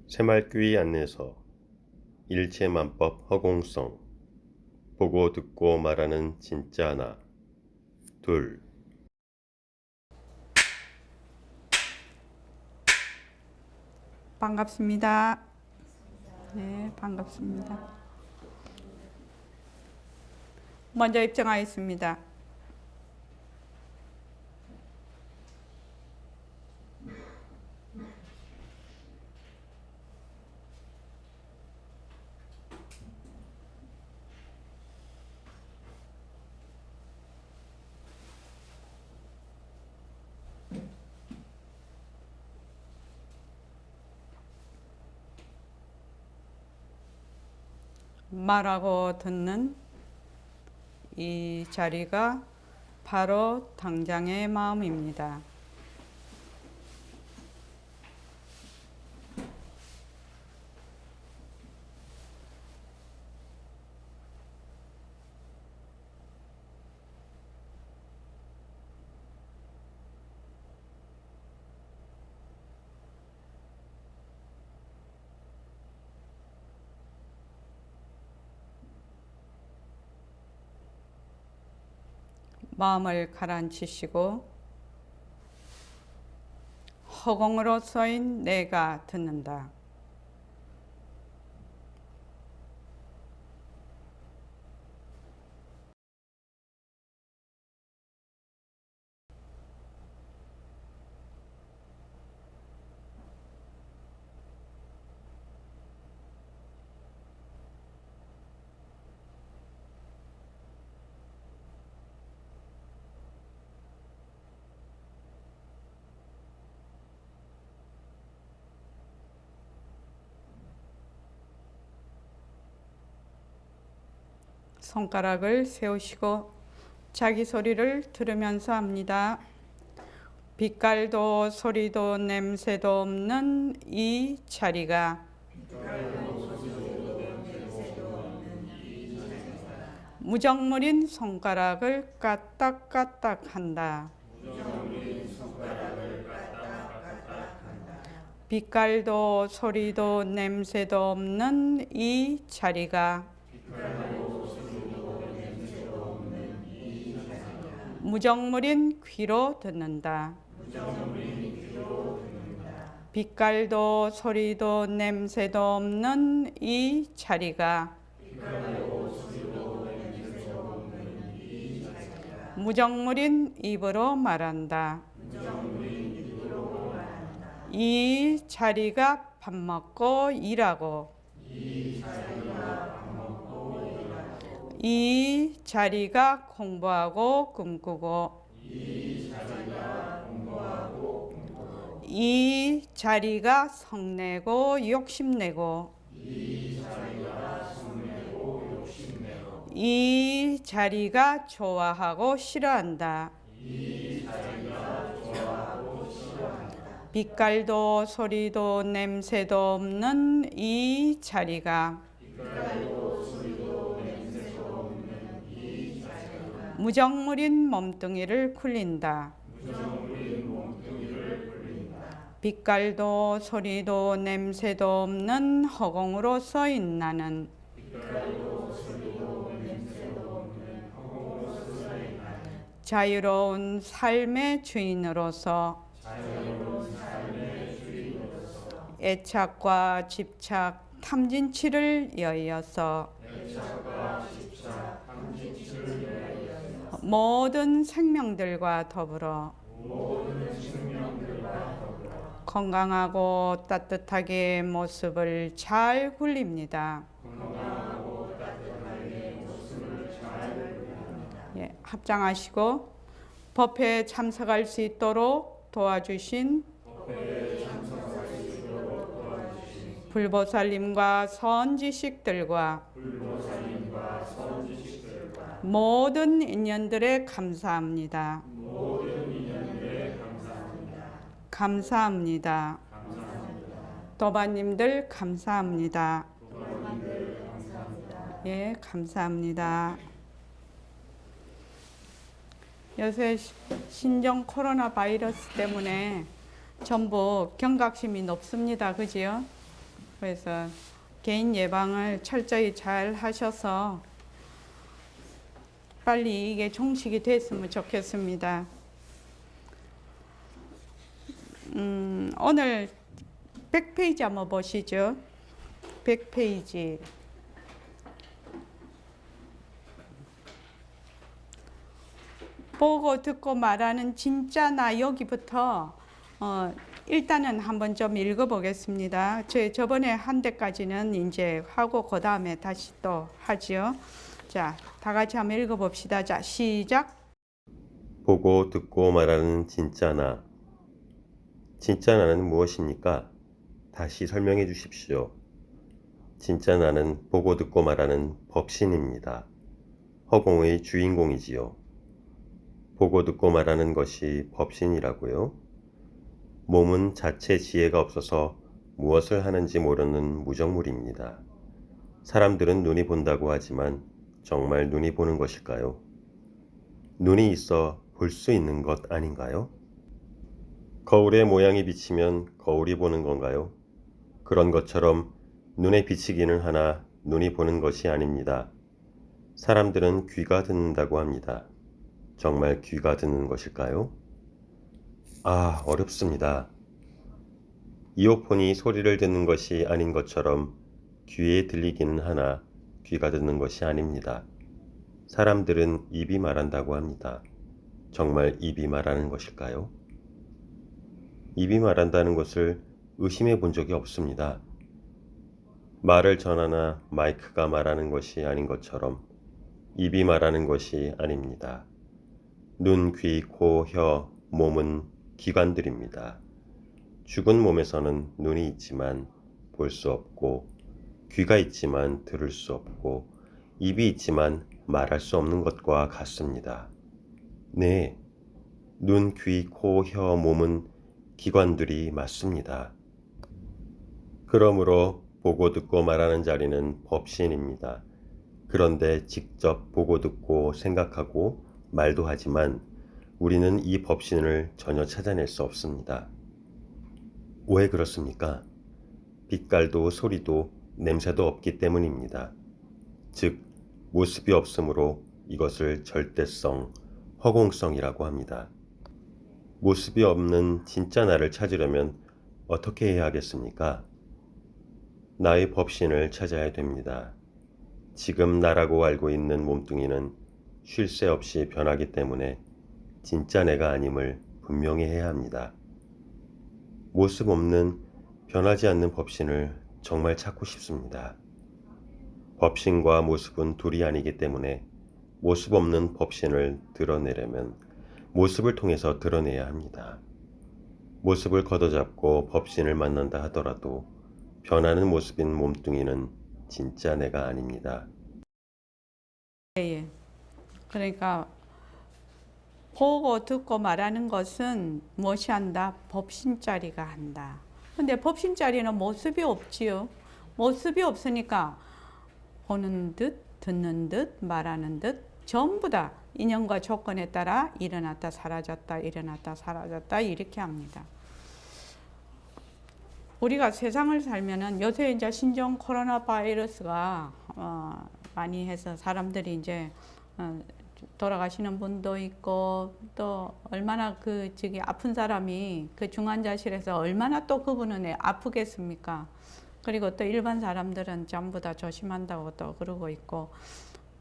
새말귀 안내서 일체만법 허공성 보고 듣고 말하는 진짜 나 둘 반갑습니다. 네, 반갑습니다. 먼저 입장하겠습니다. 말하고 듣는 이 자리가 바로 당장의 마음입니다. 마음을 가라앉히시고 허공으로 쏘인 내가 듣는다. 손가락을 세우시고 자기 소리를 들으면서 합니다. 빛깔도 소리도 냄새도 없는 이 자리가 무정물인 손가락을 까딱까딱 한다. 빛깔도 소리도 냄새도 없는 이 자리가 무정물인 귀로 듣는다. 빛깔도 소리도 냄새도 없는 이 자리가 무정물인 입으로 말한다. 이 자리가 밥 먹고 일하고 이 자리가 공부하고 꿈꾸고 이 자리가 성내고 욕심내고 이 자리가 좋아하고 싫어한다. 빛깔도 소리도 냄새도 없는 이 자리가 무정물인 몸뚱이를 굴린다. 빛깔도 소리도 냄새도 없는 허공으로 쏘인 나는 자유로운 삶의 주인으로서 애착과 집착, 탐진치를 여의어서 모든 생명들과 더불어 건강하고 따뜻하게 모습을 잘 굴립니다. 예, 합장하시고 법회에 참석할 수 있도록 도와주신 불보살님과 선지식들과 모든 인연들에 감사합니다. 감사합니다. 도반님들 감사합니다. 예, 감사합니다. 요새 신종 코로나 바이러스 때문에 전부 경각심이 높습니다. 그지요? 그래서 개인 예방을 철저히 잘 하셔서 빨리 이게 종식이 됐으면 좋겠습니다. 오늘 100페이지 한번 보시죠. 100페이지. 보고 듣고 말하는 진짜 나, 여기부터 일단은 한번 좀 읽어보겠습니다. 저번에 한 데까지는 이제 하고 그 다음에 다시 또 하죠. 자, 다 같이 한번 읽어봅시다. 자, 시작. 보고 듣고 말하는 진짜 나. 진짜 나는 무엇입니까? 다시 설명해 주십시오. 진짜 나는 보고 듣고 말하는 법신입니다. 허공의 주인공이지요. 보고 듣고 말하는 것이 법신이라고요? 몸은 자체 지혜가 없어서 무엇을 하는지 모르는 무정물입니다. 사람들은 눈이 본다고 하지만 정말 눈이 보는 것일까요? 눈이 있어 볼 수 있는 것 아닌가요? 거울의 모양이 비치면 거울이 보는 건가요? 그런 것처럼 눈에 비치기는 하나 눈이 보는 것이 아닙니다. 사람들은 귀가 듣는다고 합니다. 정말 귀가 듣는 것일까요? 아, 어렵습니다. 이어폰이 소리를 듣는 것이 아닌 것처럼 귀에 들리기는 하나 귀가 듣는 것이 아닙니다. 사람들은 입이 말한다고 합니다. 정말 입이 말하는 것일까요? 입이 말한다는 것을 의심해 본 적이 없습니다. 말을 전하나 마이크가 말하는 것이 아닌 것처럼 입이 말하는 것이 아닙니다. 눈, 귀, 코, 혀, 몸은 기관들입니다. 죽은 몸에서는 눈이 있지만 볼 수 없고, 귀가 있지만 들을 수 없고, 입이 있지만 말할 수 없는 것과 같습니다. 네, 눈, 귀, 코, 혀, 몸은 기관들이 맞습니다. 그러므로 보고 듣고 말하는 자리는 법신입니다. 그런데 직접 보고 듣고 생각하고 말도 하지만 우리는 이 법신을 전혀 찾아낼 수 없습니다. 왜 그렇습니까? 빛깔도 소리도 냄새도 없기 때문입니다. 즉, 모습이 없으므로 이것을 절대성, 허공성이라고 합니다. 모습이 없는 진짜 나를 찾으려면 어떻게 해야 하겠습니까? 나의 법신을 찾아야 됩니다. 지금 나라고 알고 있는 몸뚱이는 쉴 새 없이 변하기 때문에 진짜 내가 아님을 분명히 해야 합니다. 모습 없는 변하지 않는 법신을 정말 찾고 싶습니다. 법신과 모습은 둘이 아니기 때문에 모습 없는 법신을 드러내려면 모습을 통해서 드러내야 합니다. 모습을 걷어잡고 법신을 만난다 하더라도 변하는 모습인 몸뚱이는 진짜 내가 아닙니다. 예. 그러니까 보고 듣고 말하는 것은 무엇이 한다? 법신자리가 한다. 근데 법신자리는 모습이 없지요. 모습이 없으니까 보는 듯, 듣는 듯, 말하는 듯 전부 다 인연과 조건에 따라 일어났다 사라졌다 일어났다 사라졌다 이렇게 합니다. 우리가 세상을 살면은 요새 이제 신종 코로나 바이러스가 많이 해서 사람들이 이제 돌아가시는 분도 있고 또 얼마나 아픈 사람이 그 중환자실에서 얼마나 또 그분은 아프겠습니까? 그리고 또 일반 사람들은 전부 다 조심한다고 또 그러고 있고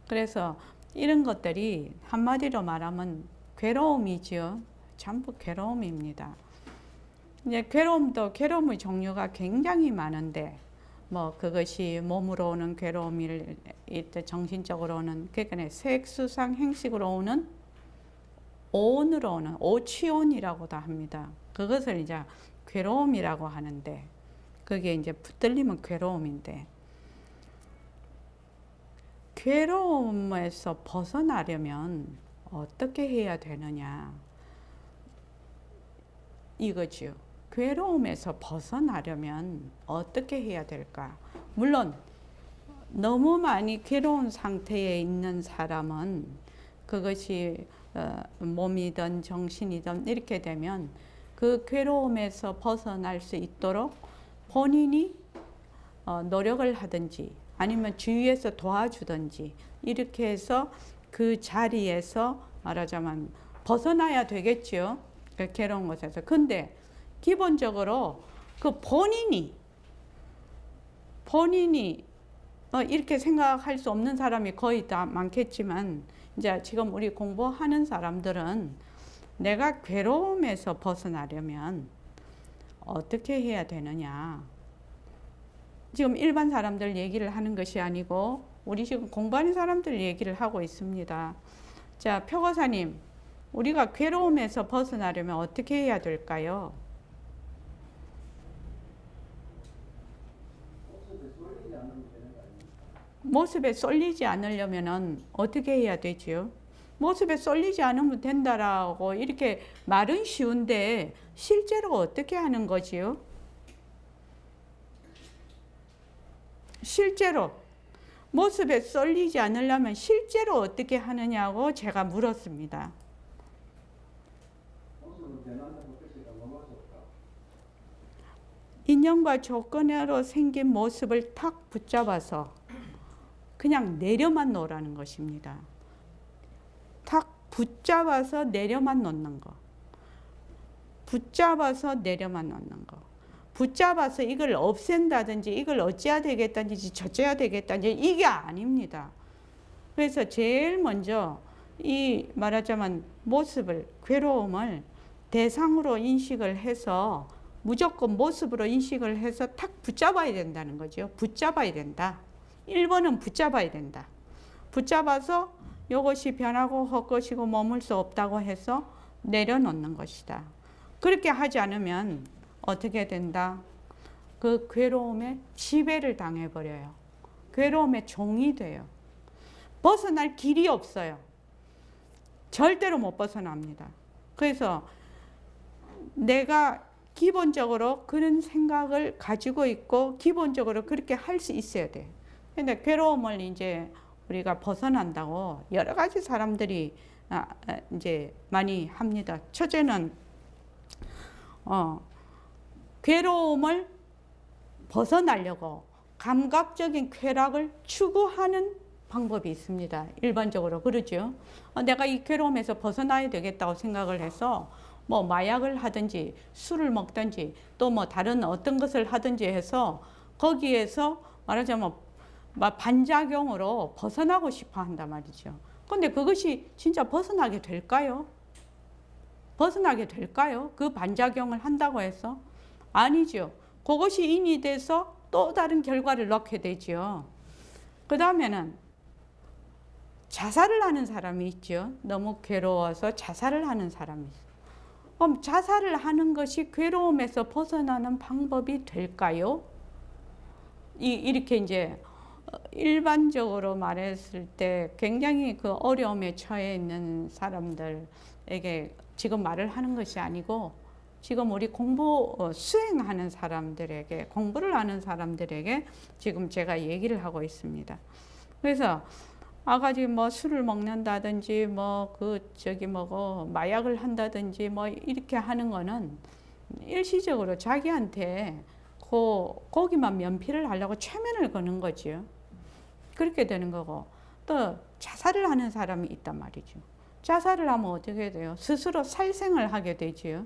그래서 이런 것들이 한마디로 말하면 괴로움이지요. 전부 괴로움입니다. 이제 괴로움의 종류가 굉장히 많은데 뭐 그것이 몸으로 오는 괴로움일 때 정신적으로 오는 그러니까 색수상 행식으로 오는 오온으로 오는 오치온이라고도 합니다. 그것을 이제 괴로움이라고 하는데 그게 이제 붙들리면 괴로움인데 괴로움에서 벗어나려면 어떻게 해야 되느냐 이거지요. 괴로움에서 벗어나려면 어떻게 해야 될까? 물론 너무 많이 괴로운 상태에 있는 사람은 그것이 몸이든 정신이든 이렇게 되면 그 괴로움에서 벗어날 수 있도록 본인이 노력을 하든지 아니면 주위에서 도와주든지 이렇게 해서 그 자리에서 말하자면 벗어나야 되겠죠. 그 괴로운 것에서. 근데 기본적으로 그 본인이 이렇게 생각할 수 없는 사람이 거의 다 많겠지만 이제 지금 우리 공부하는 사람들은 내가 괴로움에서 벗어나려면 어떻게 해야 되느냐. 지금 일반 사람들 얘기를 하는 것이 아니고 우리 지금 공부하는 사람들 얘기를 하고 있습니다. 자, 표거사님, 우리가 괴로움에서 벗어나려면 어떻게 해야 될까요? 모습에 쏠리지 않으려면 어떻게 해야 되지요? 모습에 쏠리지 않으면 된다라고 이렇게 말은 쉬운데 실제로 어떻게 하는 거지요? 실제로 모습에 쏠리지 않으려면 실제로 어떻게 하느냐고 제가 물었습니다. 인연과 조건으로 생긴 모습을 탁 붙잡아서 그냥 내려만 놓으라는 것입니다. 탁 붙잡아서 내려만 놓는 거. 붙잡아서 내려만 놓는 거. 붙잡아서 이걸 없앤다든지 이걸 어찌해야 되겠다든지 저째야 되겠다든지 이게 아닙니다. 그래서 제일 먼저 이 말하자면 모습을, 괴로움을 대상으로 인식을 해서 무조건 모습으로 인식을 해서 탁 붙잡아야 된다는 거죠. 붙잡아야 된다. 1번은 붙잡아야 된다. 붙잡아서 이것이 변하고 헛것이고 머물 수 없다고 해서 내려놓는 것이다. 그렇게 하지 않으면 어떻게 된다? 그 괴로움에 지배를 당해버려요. 괴로움의 종이 돼요. 벗어날 길이 없어요. 절대로 못 벗어납니다. 그래서 내가 기본적으로 그런 생각을 가지고 있고 기본적으로 그렇게 할 수 있어야 돼. 근데 괴로움을 이제 우리가 벗어난다고 여러 가지 사람들이 이제 많이 합니다. 첫째는 괴로움을 벗어나려고 감각적인 쾌락을 추구하는 방법이 있습니다. 일반적으로 그러죠. 내가 이 괴로움에서 벗어나야 되겠다고 생각을 해서 뭐 마약을 하든지 술을 먹든지 또 뭐 다른 어떤 것을 하든지 해서 거기에서 말하자면 반작용으로 벗어나고 싶어 한단 말이죠. 근데 그것이 진짜 벗어나게 될까요? 벗어나게 될까요? 그 반작용을 한다고 해서? 아니죠. 그것이 인이 돼서 또 다른 결과를 낳게 되죠. 그 다음에는 자살을 하는 사람이 있죠. 너무 괴로워서 자살을 하는 사람이 있어요. 그럼 자살을 하는 것이 괴로움에서 벗어나는 방법이 될까요? 이렇게 이제 일반적으로 말했을 때 굉장히 그 어려움에 처해 있는 사람들에게 지금 말을 하는 것이 아니고 지금 우리 수행하는 사람들에게, 공부를 하는 사람들에게 지금 제가 얘기를 하고 있습니다. 그래서 아까 지금 뭐 술을 먹는다든지 마약을 한다든지 뭐 이렇게 하는 거는 일시적으로 자기한테 거기만 면피를 하려고 최면을 거는 거지요. 그렇게 되는 거고 또 자살을 하는 사람이 있단 말이죠. 자살을 하면 어떻게 돼요? 스스로 살생을 하게 되지요.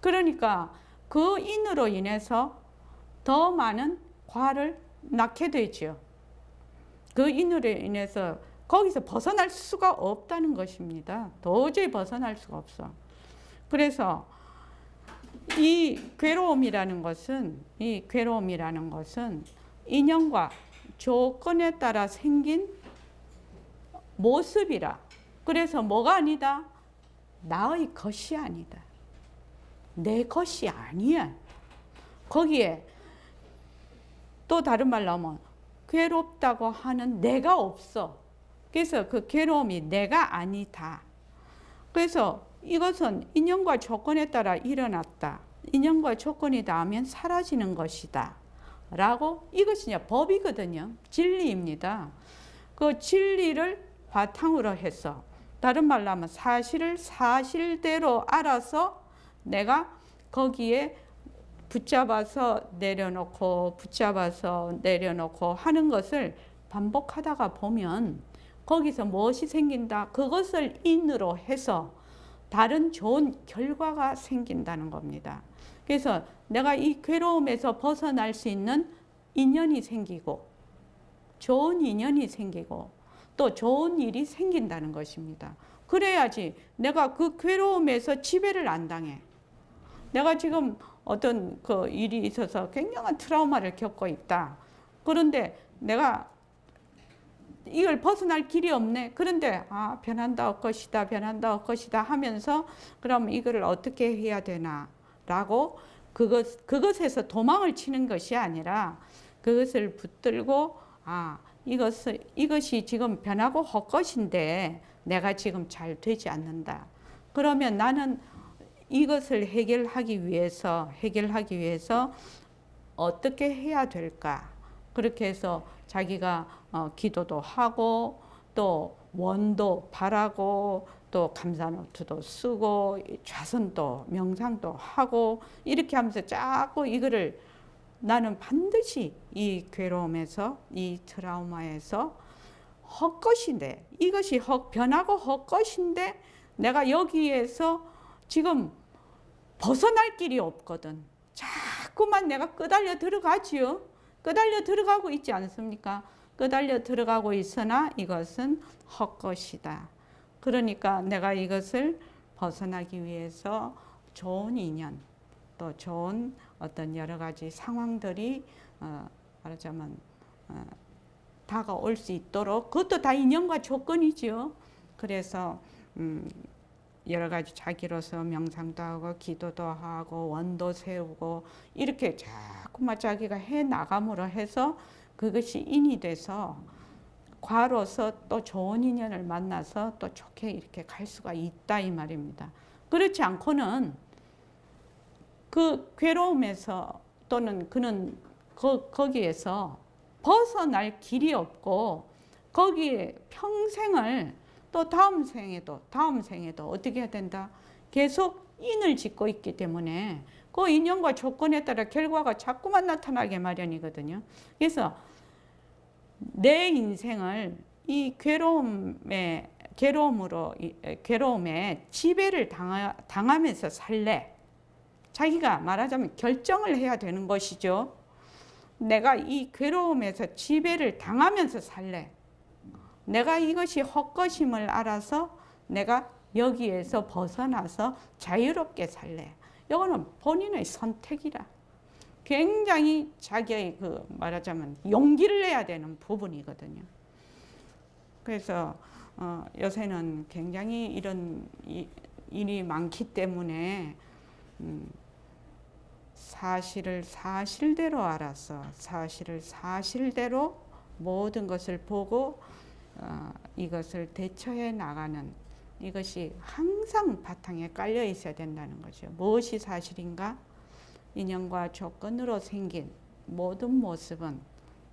그러니까 그 인으로 인해서 더 많은 과를 낳게 되지요. 그 인으로 인해서 거기서 벗어날 수가 없다는 것입니다. 도저히 벗어날 수가 없어. 그래서 이 괴로움이라는 것은 인연과 조건에 따라 생긴 모습이라. 그래서 뭐가 아니다? 나의 것이 아니다. 내 것이 아니야. 거기에 또 다른 말로 하면 괴롭다고 하는 내가 없어. 그래서 그 괴로움이 내가 아니다. 그래서 이것은 인연과 조건에 따라 일어났다. 인연과 조건이 닿으면 사라지는 것이다. 라고 이것이 이제 법이거든요. 진리입니다. 그 진리를 바탕으로 해서 다른 말로 하면 사실을 사실대로 알아서 내가 거기에 붙잡아서 내려놓고 붙잡아서 내려놓고 하는 것을 반복하다가 보면 거기서 무엇이 생긴다? 그것을 인으로 해서 다른 좋은 결과가 생긴다는 겁니다. 그래서 내가 이 괴로움에서 벗어날 수 있는 인연이 생기고 좋은 인연이 생기고 또 좋은 일이 생긴다는 것입니다. 그래야지 내가 그 괴로움에서 지배를 안 당해. 내가 지금 어떤 그 일이 있어서 굉장한 트라우마를 겪고 있다. 그런데 내가 이걸 벗어날 길이 없네. 그런데 변한다 할 것이다, 변한다 할 것이다 하면서 그럼 이거를 어떻게 해야 되나라고 그것에서 도망을 치는 것이 아니라 그것을 붙들고 이것이 지금 변하고 할 것인데 내가 지금 잘 되지 않는다. 그러면 나는 이것을 해결하기 위해서 어떻게 해야 될까? 그렇게 해서 자기가 기도도 하고 또 원도 바라고 또 감사노트도 쓰고 좌선도 명상도 하고 이렇게 하면서 자꾸 이거를 나는 반드시 이 괴로움에서 이 트라우마에서 헛것인데 이것이 변하고 헛것인데 내가 여기에서 지금 벗어날 길이 없거든. 자꾸만 내가 끄달려 들어가지요. 끄달려 들어가고 있지 않습니까? 끄달려 들어가고 있으나 이것은 헛것이다. 그러니까 내가 이것을 벗어나기 위해서 좋은 인연, 또 좋은 어떤 여러 가지 상황들이 말하자면 다가올 수 있도록 그것도 다 인연과 조건이죠. 그래서 여러 가지 자기로서 명상도 하고 기도도 하고 원도 세우고 이렇게 자꾸만 자기가 해 나감으로 해서 그것이 인이 돼서 과로서 또 좋은 인연을 만나서 또 좋게 이렇게 갈 수가 있다 이 말입니다. 그렇지 않고는 그 괴로움에서 또는 그는 거기에서 벗어날 길이 없고 거기에 평생을 또 다음 생에도 어떻게 해야 된다? 계속 인을 짓고 있기 때문에 그 인연과 조건에 따라 결과가 자꾸만 나타나게 마련이거든요. 그래서 내 인생을 이 괴로움에 지배를 당하면서 살래. 자기가 말하자면 결정을 해야 되는 것이죠. 내가 이 괴로움에서 지배를 당하면서 살래. 내가 이것이 헛것임을 알아서 내가 여기에서 벗어나서 자유롭게 살래. 이거는 본인의 선택이라. 굉장히 자기의 말하자면 용기를 내야 되는 부분이거든요. 그래서 요새는 굉장히 이런 일이 많기 때문에 사실을 사실대로 알아서 사실을 사실대로 모든 것을 보고 이것을 대처해 나가는 이것이 항상 바탕에 깔려 있어야 된다는 거죠. 무엇이 사실인가? 인연과 조건으로 생긴 모든 모습은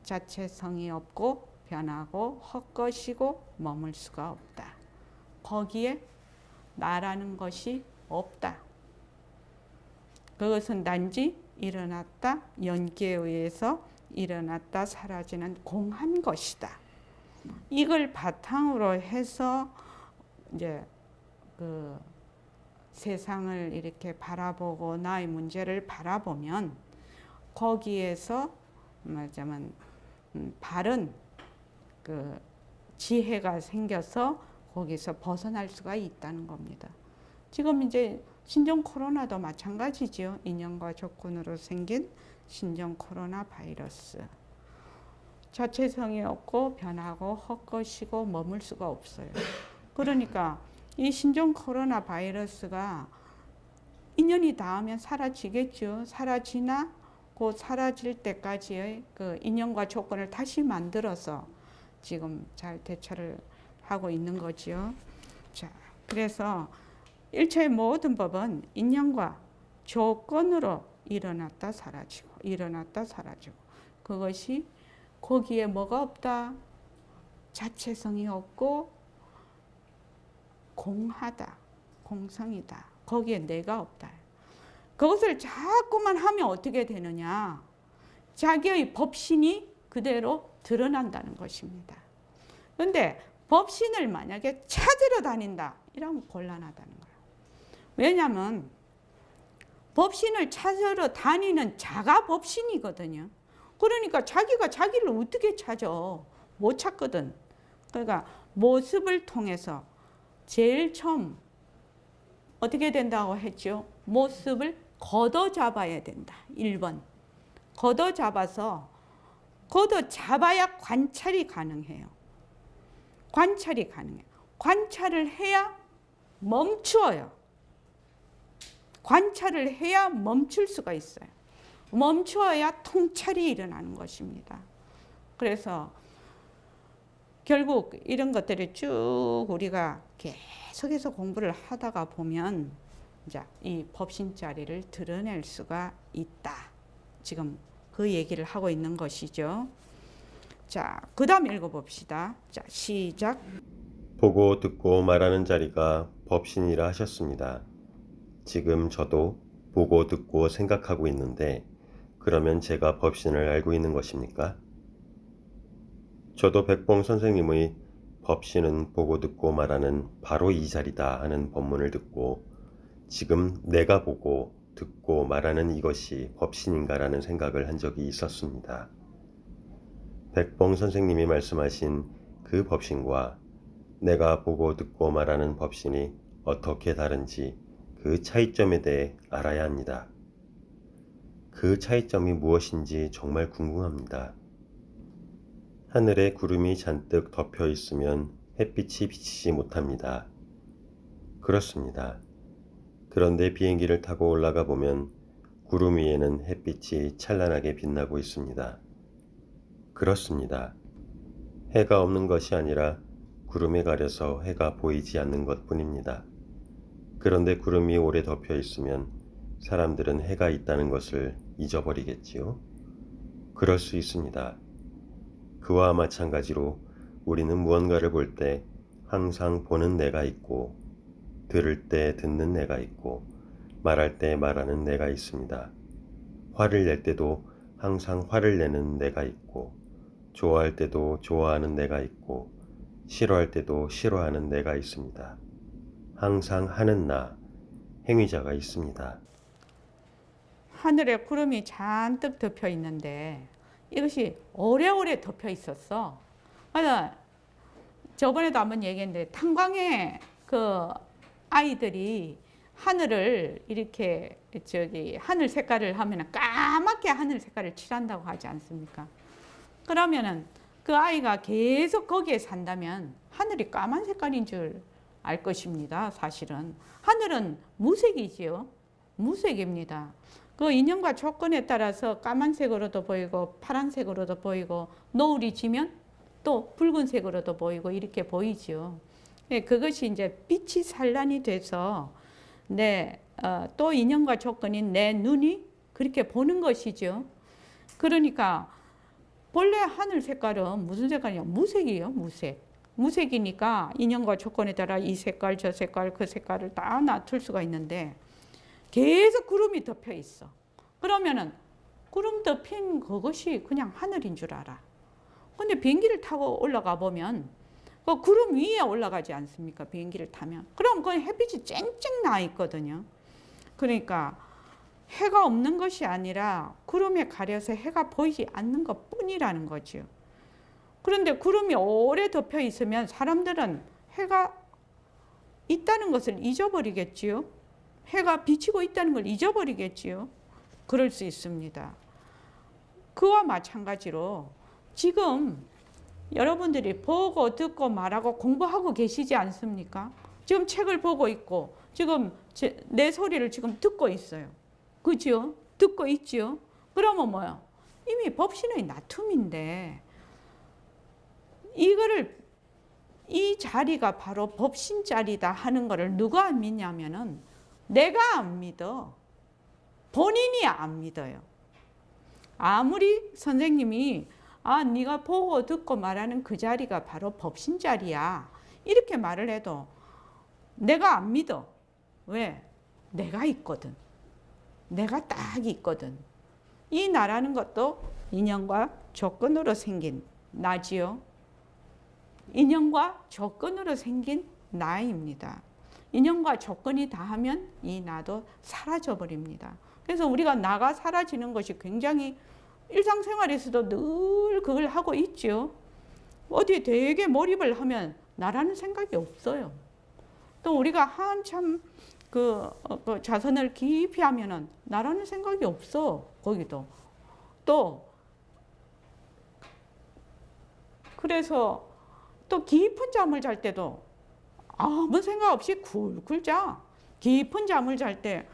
자체성이 없고 변하고 헛것이고 머물 수가 없다. 거기에 나라는 것이 없다. 그것은 단지 일어났다, 연기에 의해서 일어났다 사라지는 공한 것이다. 이걸 바탕으로 해서 이제 그 세상을 이렇게 바라보고 나의 문제를 바라보면 거기에서 말하자면 바른 그 지혜가 생겨서 거기서 벗어날 수가 있다는 겁니다. 지금 이제 신종 코로나도 마찬가지죠. 인연과 조건으로 생긴 신종 코로나 바이러스. 자체성이 없고 변하고 헛것이고 머물 수가 없어요. 그러니까 이 신종 코로나 바이러스가 인연이 닿으면 사라지겠죠. 사라지나 그 사라질 때까지의 그 인연과 조건을 다시 만들어서 지금 잘 대처를 하고 있는 거죠. 자, 그래서 일체의 모든 법은 인연과 조건으로 일어났다 사라지고 일어났다 사라지고 그것이 거기에 뭐가 없다? 자체성이 없고 공하다, 공성이다. 거기에 내가 없다. 그것을 자꾸만 하면 어떻게 되느냐? 자기의 법신이 그대로 드러난다는 것입니다. 그런데 법신을 만약에 찾으러 다닌다, 이러면 곤란하다는 거예요. 왜냐하면 법신을 찾으러 다니는 자가 법신이거든요. 그러니까 자기가 자기를 어떻게 찾아? 못 찾거든. 그러니까 모습을 통해서 제일 처음 어떻게 된다고 했죠? 모습을 걷어잡아야 된다. 1번. 걷어잡아서 걷어잡아야 관찰이 가능해요. 관찰이 가능해요. 관찰을 해야 멈추어요. 관찰을 해야 멈출 수가 있어요. 멈추어야 통찰이 일어나는 것입니다. 그래서 결국 이런 것들을 쭉 우리가 계속해서 공부를 하다가 보면 이제 이 법신자리를 드러낼 수가 있다. 지금 그 얘기를 하고 있는 것이죠. 자, 그 다음 읽어봅시다. 자, 시작. 보고 듣고 말하는 자리가 법신이라 하셨습니다. 지금 저도 보고 듣고 생각하고 있는데 그러면 제가 법신을 알고 있는 것입니까? 저도 백봉 선생님의 법신은 보고 듣고 말하는 바로 이 자리다 하는 법문을 듣고 지금 내가 보고 듣고 말하는 이것이 법신인가라는 생각을 한 적이 있었습니다. 백봉 선생님이 말씀하신 그 법신과 내가 보고 듣고 말하는 법신이 어떻게 다른지 그 차이점에 대해 알아야 합니다. 그 차이점이 무엇인지 정말 궁금합니다. 하늘에 구름이 잔뜩 덮여 있으면 햇빛이 비치지 못합니다. 그렇습니다. 그런데 비행기를 타고 올라가 보면 구름 위에는 햇빛이 찬란하게 빛나고 있습니다. 그렇습니다. 해가 없는 것이 아니라 구름에 가려서 해가 보이지 않는 것뿐입니다. 그런데 구름이 오래 덮여 있으면 사람들은 해가 있다는 것을 잊어버리겠지요? 그럴 수 있습니다. 그와 마찬가지로 우리는 무언가를 볼 때 항상 보는 내가 있고 들을 때 듣는 내가 있고 말할 때 말하는 내가 있습니다. 화를 낼 때도 항상 화를 내는 내가 있고 좋아할 때도 좋아하는 내가 있고 싫어할 때도 싫어하는 내가 있습니다. 항상 하는 나, 행위자가 있습니다. 하늘에 구름이 잔뜩 덮여 있는데 이것이 오래오래 덮여 있었어. 맞아. 저번에도 한번 얘기했는데 탄광에 그 아이들이 하늘을 이렇게 하늘 색깔을 하면 까맣게 하늘 색깔을 칠한다고 하지 않습니까? 그러면은 그 아이가 계속 거기에 산다면 하늘이 까만 색깔인 줄 알 것입니다. 사실은 하늘은 무색이지요. 무색입니다. 그 인연과 조건에 따라서 까만색으로도 보이고 파란색으로도 보이고 노을이 지면 또 붉은색으로도 보이고 이렇게 보이죠. 그것이 이제 빛이 산란이 돼서 또 인연과 조건인 내 눈이 그렇게 보는 것이죠. 그러니까 본래 하늘 색깔은 무슨 색깔이냐? 무색이에요. 무색. 무색이니까 인연과 조건에 따라 이 색깔, 저 색깔, 그 색깔을 다 놔둘 수가 있는데 계속 구름이 덮여 있어. 그러면은 구름 덮인 그것이 그냥 하늘인 줄 알아. 근데 비행기를 타고 올라가 보면 그 구름 위에 올라가지 않습니까? 비행기를 타면. 그럼 그 햇빛이 쨍쨍 나 있거든요. 그러니까 해가 없는 것이 아니라 구름에 가려서 해가 보이지 않는 것 뿐이라는 거죠. 그런데 구름이 오래 덮여 있으면 사람들은 해가 있다는 것을 잊어버리겠지요. 해가 비치고 있다는 걸 잊어버리겠지요. 그럴 수 있습니다. 그와 마찬가지로 지금 여러분들이 보고 듣고 말하고 공부하고 계시지 않습니까? 지금 책을 보고 있고 지금 내 소리를 지금 듣고 있어요. 그죠? 듣고 있죠? 그러면 뭐야? 이미 법신의 나툼인데 이 자리가 바로 법신 자리다 하는 것을 누가 안 믿냐면은 내가 안 믿어. 본인이 안 믿어요. 아무리 선생님이 네가 보고 듣고 말하는 그 자리가 바로 법신 자리야 이렇게 말을 해도 내가 안 믿어. 왜? 내가 있거든. 내가 딱 있거든. 이 나라는 것도 인연과 조건으로 생긴 나지요. 인연과 조건으로 생긴 나입니다. 인연과 조건이 다하면 이 나도 사라져 버립니다. 그래서 우리가 나가 사라지는 것이 굉장히 일상생활에서도 늘 그걸 하고 있죠. 어디에 되게 몰입을 하면 나라는 생각이 없어요. 또 우리가 한참 그 자선을 깊이 하면은 나라는 생각이 없어. 거기도. 또 그래서 또 깊은 잠을 잘 때도 아무 생각 없이 쿨쿨 자. 깊은 잠을 잘 때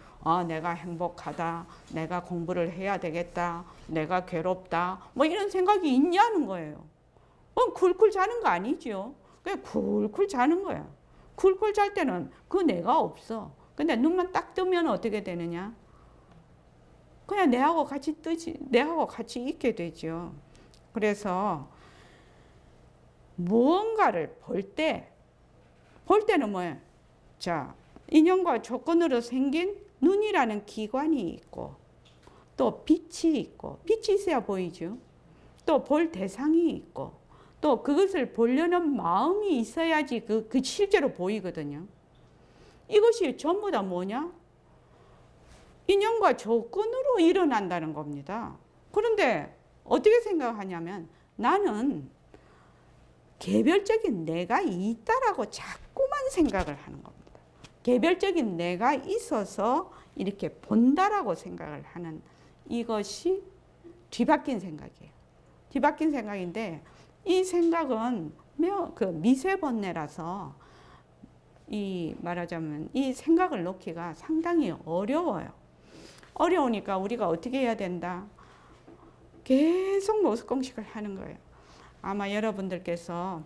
내가 행복하다. 내가 공부를 해야 되겠다. 내가 괴롭다. 뭐 이런 생각이 있냐는 거예요. 쿨쿨 자는 거 아니죠. 그냥 쿨쿨 자는 거야. 쿨쿨 잘 때는 그 내가 없어. 근데 눈만 딱 뜨면 어떻게 되느냐? 그냥 내하고 같이 뜨지. 내하고 같이 있게 되죠. 그래서 무언가를 볼 때는 뭐예요? 자, 인연과 조건으로 생긴 눈이라는 기관이 있고, 또 빛이 있고, 빛이 있어야 보이죠. 또 볼 대상이 있고, 또 그것을 보려는 마음이 있어야지 그 실제로 보이거든요. 이것이 전부 다 뭐냐? 인연과 조건으로 일어난다는 겁니다. 그런데 어떻게 생각하냐면 나는 개별적인 내가 있다라고 자꾸만 생각을 하는 겁니다. 개별적인 내가 있어서 이렇게 본다라고 생각을 하는 이것이 뒤바뀐 생각이에요. 뒤바뀐 생각인데 이 생각은 그 미세번뇌라서 말하자면 이 생각을 놓기가 상당히 어려워요. 어려우니까 우리가 어떻게 해야 된다? 계속 모습공식을 하는 거예요. 아마 여러분들께서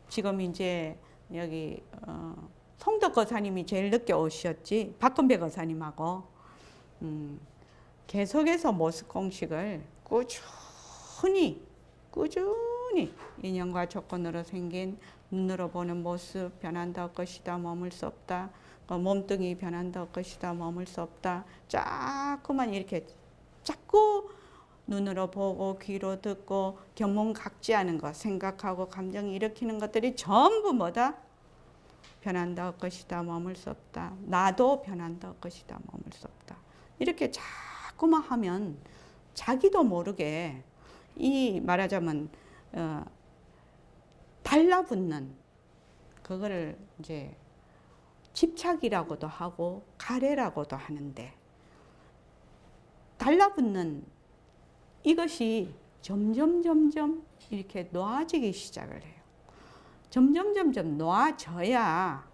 지금 이제 여기 송덕 거사님이 제일 늦게 오셨지, 박건배 거사님하고 계속해서 모습공식을 꾸준히 인연과 조건으로 생긴 눈으로 보는 모습 변한다 것이다 머물 수 없다. 몸뚱이 변한다 것이다 머물 수 없다. 자꾸만 이렇게 자꾸 눈으로 보고 귀로 듣고 견문각지하는 것, 생각하고 감정이 일으키는 것들이 전부 뭐다? 변한다 것이다 머물 수 없다. 나도 변한다 것이다 머물 수 없다. 이렇게 자꾸만 하면 자기도 모르게 이 말하자면 달라붙는 그거를 이제 집착이라고도 하고 가래라고도 하는데, 달라붙는 이것이 점점 이렇게 놓아지기 시작을 해요. 점점 놓아져야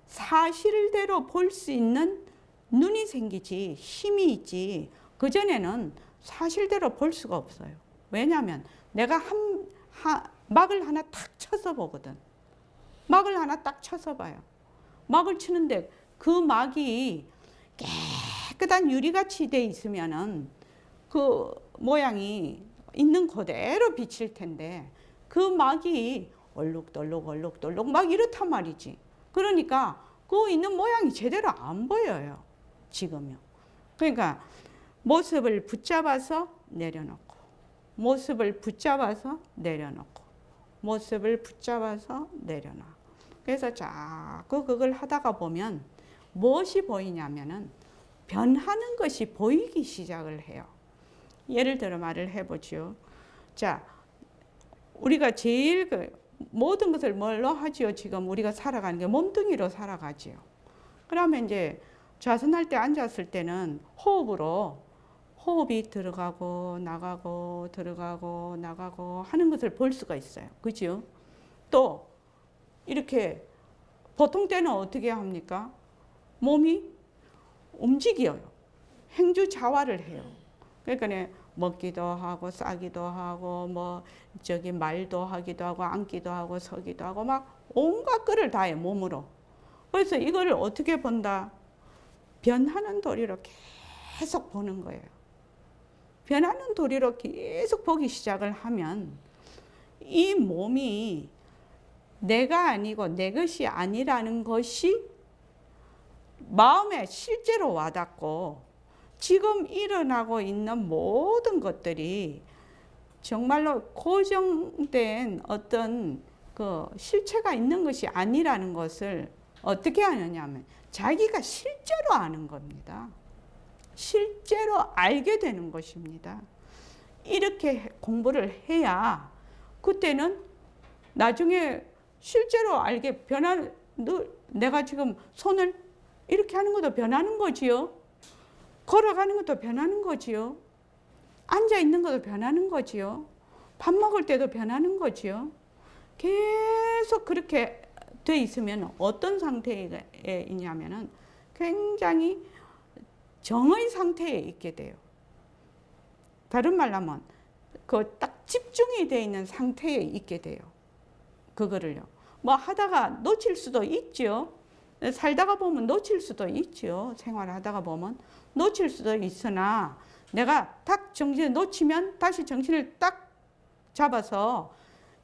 사실대로 볼 수 있는 눈이 생기지, 힘이 있지. 그전에는 사실대로 볼 수가 없어요. 왜냐하면 내가 막을 하나 탁 쳐서 보거든. 막을 하나 딱 쳐서 봐요. 막을 치는데 그 막이 깨끗한 유리같이 돼 있으면은 그 모양이 있는 그대로 비칠 텐데 그 막이 얼룩덜룩 막 이렇단 말이지. 그러니까 그 있는 모양이 제대로 안 보여요. 지금요. 그러니까 모습을 붙잡아서 내려놓고, 모습을 붙잡아서 내려놓고, 모습을 붙잡아서 내려놔. 그래서 자꾸 그걸 하다가 보면 무엇이 보이냐면은 변하는 것이 보이기 시작을 해요. 예를 들어 말을 해보죠. 자, 우리가 제일 모든 것을 뭘로 하지요? 지금 우리가 살아가는 게 몸뚱이로 살아가지요. 그러면 이제 좌선할 때 앉았을 때는 호흡이 들어가고 나가고 들어가고 나가고 하는 것을 볼 수가 있어요. 그죠? 또 이렇게 보통 때는 어떻게 합니까? 몸이 움직여요. 행주자활을 해요. 그러니까 먹기도 하고 싸기도 하고 말도 하기도 하고 앉기도 하고 서기도 하고 막 온갖 거를 다 해요, 몸으로. 그래서 이거를 어떻게 본다? 변하는 도리로 계속 보는 거예요. 변하는 도리로 계속 보기 시작을 하면 이 몸이 내가 아니고 내 것이 아니라는 것이 마음에 실제로 와닿고 지금 일어나고 있는 모든 것들이 정말로 고정된 어떤 그 실체가 있는 것이 아니라는 것을 어떻게 하느냐면 자기가 실제로 아는 겁니다. 실제로 알게 되는 것입니다. 이렇게 공부를 해야 그때는 나중에 실제로 알게 변하는, 내가 지금 손을 이렇게 하는 것도 변하는 거지요. 걸어가는 것도 변하는 거지요. 앉아 있는 것도 변하는 거지요. 밥 먹을 때도 변하는 거지요. 계속 그렇게 돼 있으면 어떤 상태에 있냐면은 굉장히 정의 상태에 있게 돼요. 다른 말로 하면 그 딱 집중이 돼 있는 상태에 있게 돼요. 그거를요. 뭐 하다가 놓칠 수도 있죠. 살다가 보면 놓칠 수도 있죠. 생활하다가 보면 놓칠 수도 있으나 내가 딱 정신을 놓치면 다시 정신을 딱 잡아서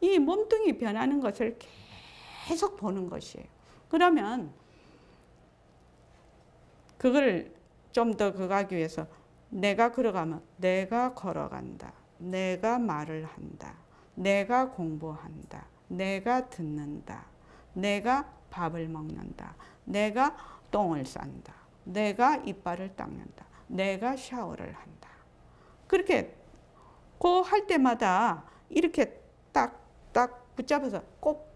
이 몸뚱이 변하는 것을 계속 보는 것이에요. 그러면 그걸 좀 더 그거 하기 위해서 내가 걸어가면 내가 걸어간다. 내가 말을 한다. 내가 공부한다. 내가 듣는다. 내가 밥을 먹는다. 내가 똥을 싼다. 내가 이빨을 닦는다. 내가 샤워를 한다. 그렇게 그 할 때마다 이렇게 딱 붙잡아서 꼭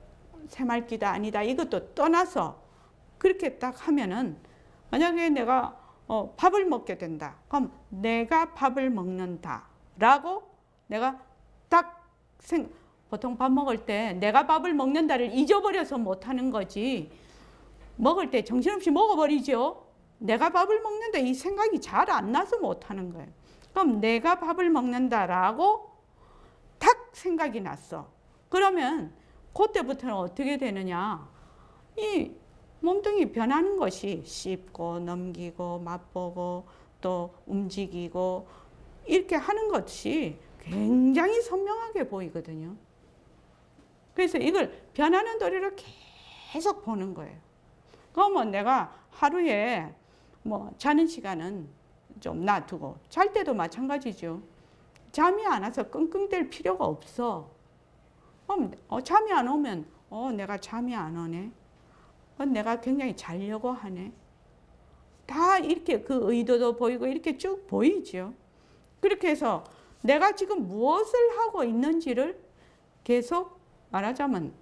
새말기다 아니다 이것도 떠나서 그렇게 딱 하면은 만약에 내가 밥을 먹게 된다. 그럼 내가 밥을 먹는다 라고 내가 딱 보통 밥 먹을 때 내가 밥을 먹는다를 잊어버려서 못하는 거지. 먹을 때 정신없이 먹어버리죠. 내가 밥을 먹는다 이 생각이 잘 안 나서 못하는 거예요. 그럼 내가 밥을 먹는다라고 딱 생각이 났어. 그러면 그때부터는 어떻게 되느냐. 이 몸뚱이 변하는 것이 씹고 넘기고 맛보고 또 움직이고 이렇게 하는 것이 굉장히 선명하게 보이거든요. 그래서 이걸 변하는 도리를 계속 보는 거예요. 그러면 내가 하루에 뭐 자는 시간은 좀 놔두고 잘 때도 마찬가지죠. 잠이 안 와서 끙끙댈 필요가 없어. 그럼 잠이 안 오면 내가 잠이 안 오네. 내가 굉장히 자려고 하네. 다 이렇게 그 의도도 보이고 이렇게 쭉 보이죠. 그렇게 해서 내가 지금 무엇을 하고 있는지를 계속 말하자면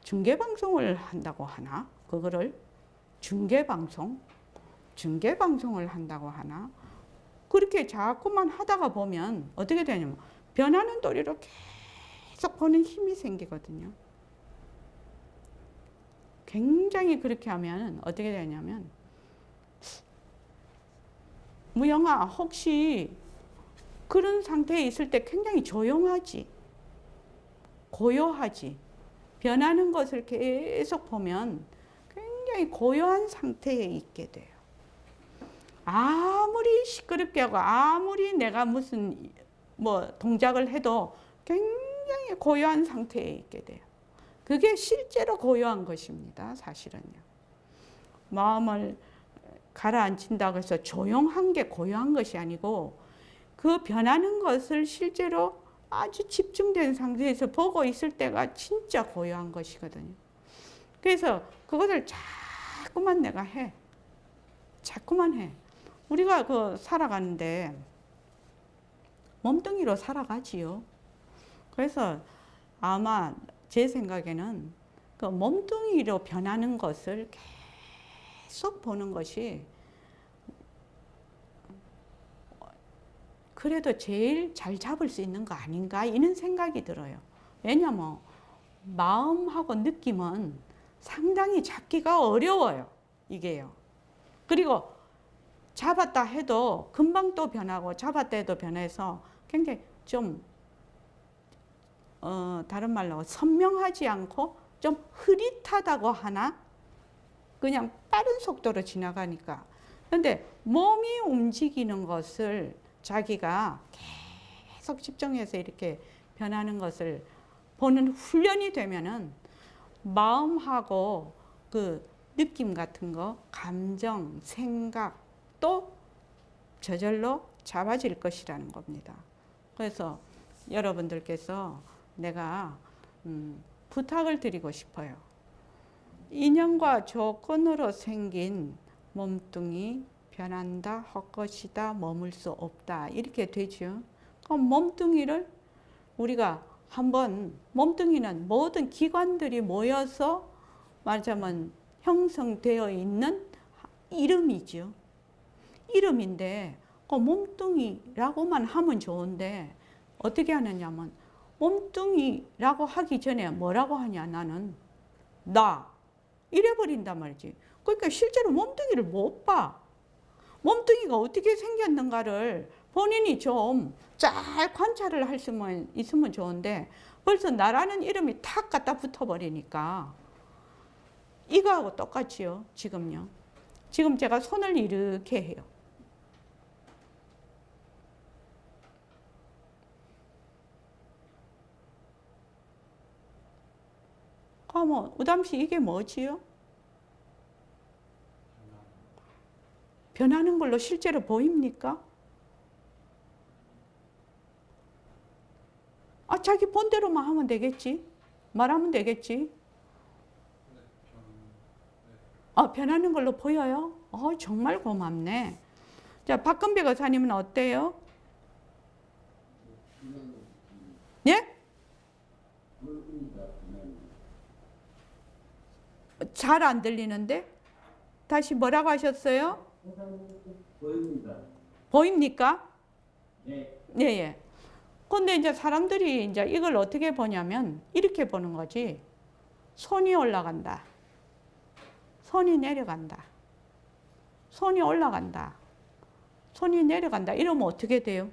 중계방송을 한다고 하나? 그거를 중계방송을 한다고 하나? 그렇게 자꾸만 하다가 보면 어떻게 되냐면 변하는 도리로 계속 보는 힘이 생기거든요. 굉장히 그렇게 하면 어떻게 되냐면 무영아 혹시 그런 상태에 있을 때 굉장히 조용하지, 고요하지. 변하는 것을 계속 보면 굉장히 고요한 상태에 있게 돼요. 아무리 시끄럽게 하고 아무리 내가 무슨 뭐 동작을 해도 굉장히 고요한 상태에 있게 돼요. 그게 실제로 고요한 것입니다. 사실은요. 마음을 가라앉힌다고 해서 조용한 게 고요한 것이 아니고 그 변하는 것을 실제로 아주 집중된 상태에서 보고 있을 때가 진짜 고요한 것이거든요. 그래서 그것을 자꾸만 내가 해. 자꾸만 해. 우리가 그 살아가는데 몸뚱이로 살아가지요. 그래서 아마 제 생각에는 그 몸뚱이로 변하는 것을 계속 보는 것이 그래도 제일 잘 잡을 수 있는 거 아닌가 이런 생각이 들어요. 왜냐면 마음하고 느낌은 상당히 잡기가 어려워요. 이게요. 그리고 잡았다 해도 금방 또 변하고 잡았다 해도 변해서 굉장히 좀 다른 말로 선명하지 않고 좀 흐릿하다고 하나? 그냥 빠른 속도로 지나가니까. 그런데 몸이 움직이는 것을 자기가 계속 집중해서 이렇게 변하는 것을 보는 훈련이 되면은 마음하고 그 느낌 같은 거, 감정, 생각 또 저절로 잡아질 것이라는 겁니다. 그래서 여러분들께서 내가 부탁을 드리고 싶어요. 인연과 조건으로 생긴 몸뚱이 변한다, 헛것이다, 머물 수 없다 이렇게 되죠. 그럼 몸뚱이를 우리가 한번 몸뚱이는 모든 기관들이 모여서 말하자면 형성되어 있는 이름이죠. 이름인데 그 몸뚱이라고만 하면 좋은데 어떻게 하느냐면 몸뚱이라고 하기 전에 뭐라고 하냐 나는 나 이래버린단 말이지. 그러니까 실제로 몸뚱이를 못 봐. 몸뚱이가 어떻게 생겼는가를 본인이 좀 잘 관찰을 할 수만 있으면 좋은데 벌써 나라는 이름이 탁 갖다 붙어버리니까 이거하고 똑같지요. 지금요. 지금 제가 손을 이렇게 해요. 그러면 우담씨 이게 뭐지요? 변하는 걸로 실제로 보입니까? 아, 자기 본대로만 하면 되겠지. 말하면 되겠지. 아, 변하는 걸로 보여요? 정말 고맙네. 자, 박건배 거사님은 어때요? 예? 잘 안 들리는데? 다시 뭐라고 하셨어요? 보입니다. 보입니까? 네. 예, 예. 근데 이제 사람들이 이제 이걸 어떻게 보냐면 이렇게 보는 거지. 손이 올라간다. 손이 내려간다. 손이 올라간다. 손이 내려간다. 이러면 어떻게 돼요?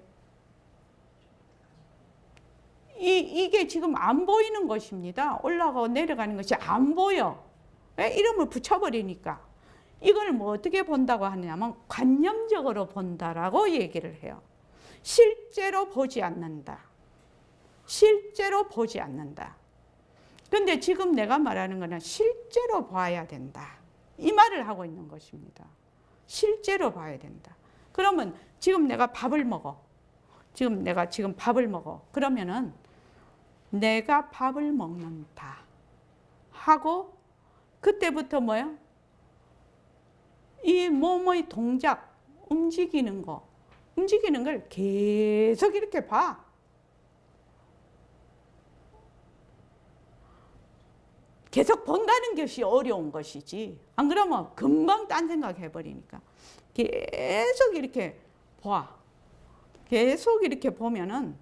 이게 지금 안 보이는 것입니다. 올라가고 내려가는 것이 안 보여. 왜? 이름을 붙여버리니까. 이걸 뭐 어떻게 본다고 하냐면 관념적으로 본다라고 얘기를 해요. 실제로 보지 않는다. 실제로 보지 않는다. 그런데 지금 내가 말하는 거는 실제로 봐야 된다. 이 말을 하고 있는 것입니다. 실제로 봐야 된다. 그러면 지금 내가 밥을 먹어. 내가 지금 밥을 먹어. 그러면은 내가 밥을 먹는다 하고 그때부터 뭐야? 이 몸의 동작, 움직이는 걸 계속 이렇게 봐. 계속 본다는 것이 어려운 것이지. 안 그러면 금방 딴 생각 해버리니까. 계속 이렇게 봐. 계속 이렇게 보면은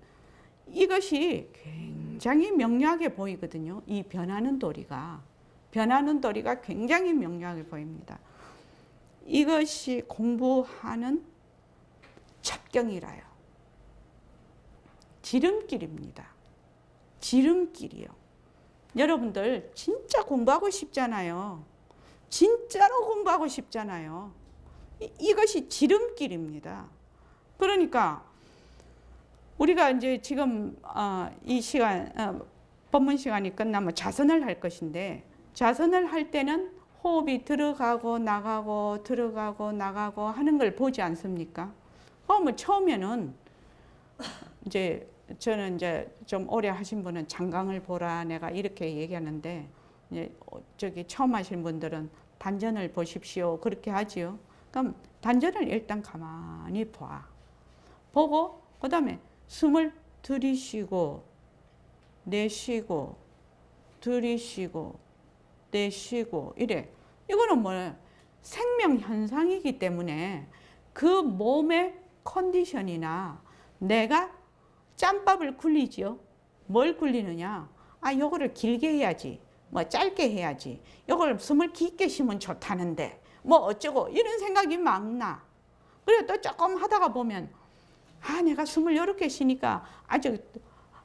이것이 굉장히 명료하게 보이거든요. 이 변하는 도리가 굉장히 명료하게 보입니다. 이것이 공부하는 첩경이라요. 지름길입니다. 지름길이요. 여러분들 진짜 공부하고 싶잖아요. 진짜로 공부하고 싶잖아요. 이것이 지름길입니다. 그러니까 우리가 이제 지금 이 시간 법문 시간이 끝나면 자선을 할 것인데 자선을 할 때는 호흡이 들어가고 나가고 들어가고 나가고 하는 걸 보지 않습니까? 그러면 처음에는 이제 저는 이제 좀 오래 하신 분은 장강을 보라 내가 이렇게 얘기하는데 이제 저기 처음 하신 분들은 단전을 보십시오 그렇게 하지요. 그럼 단전을 일단 가만히 보고 그다음에 숨을 들이쉬고 내쉬고 들이쉬고 내쉬고 이래. 이거는 뭐예요? 생명 현상이기 때문에 그 몸의 컨디션이나 내가 짬밥을 굴리지요. 뭘 굴리느냐? 요거를 길게 해야지. 뭐 짧게 해야지. 요걸 숨을 깊게 쉬면 좋다는데 뭐 어쩌고 이런 생각이 막 나. 그래 또 조금 하다가 보면 내가 숨을 이렇게 쉬니까 아주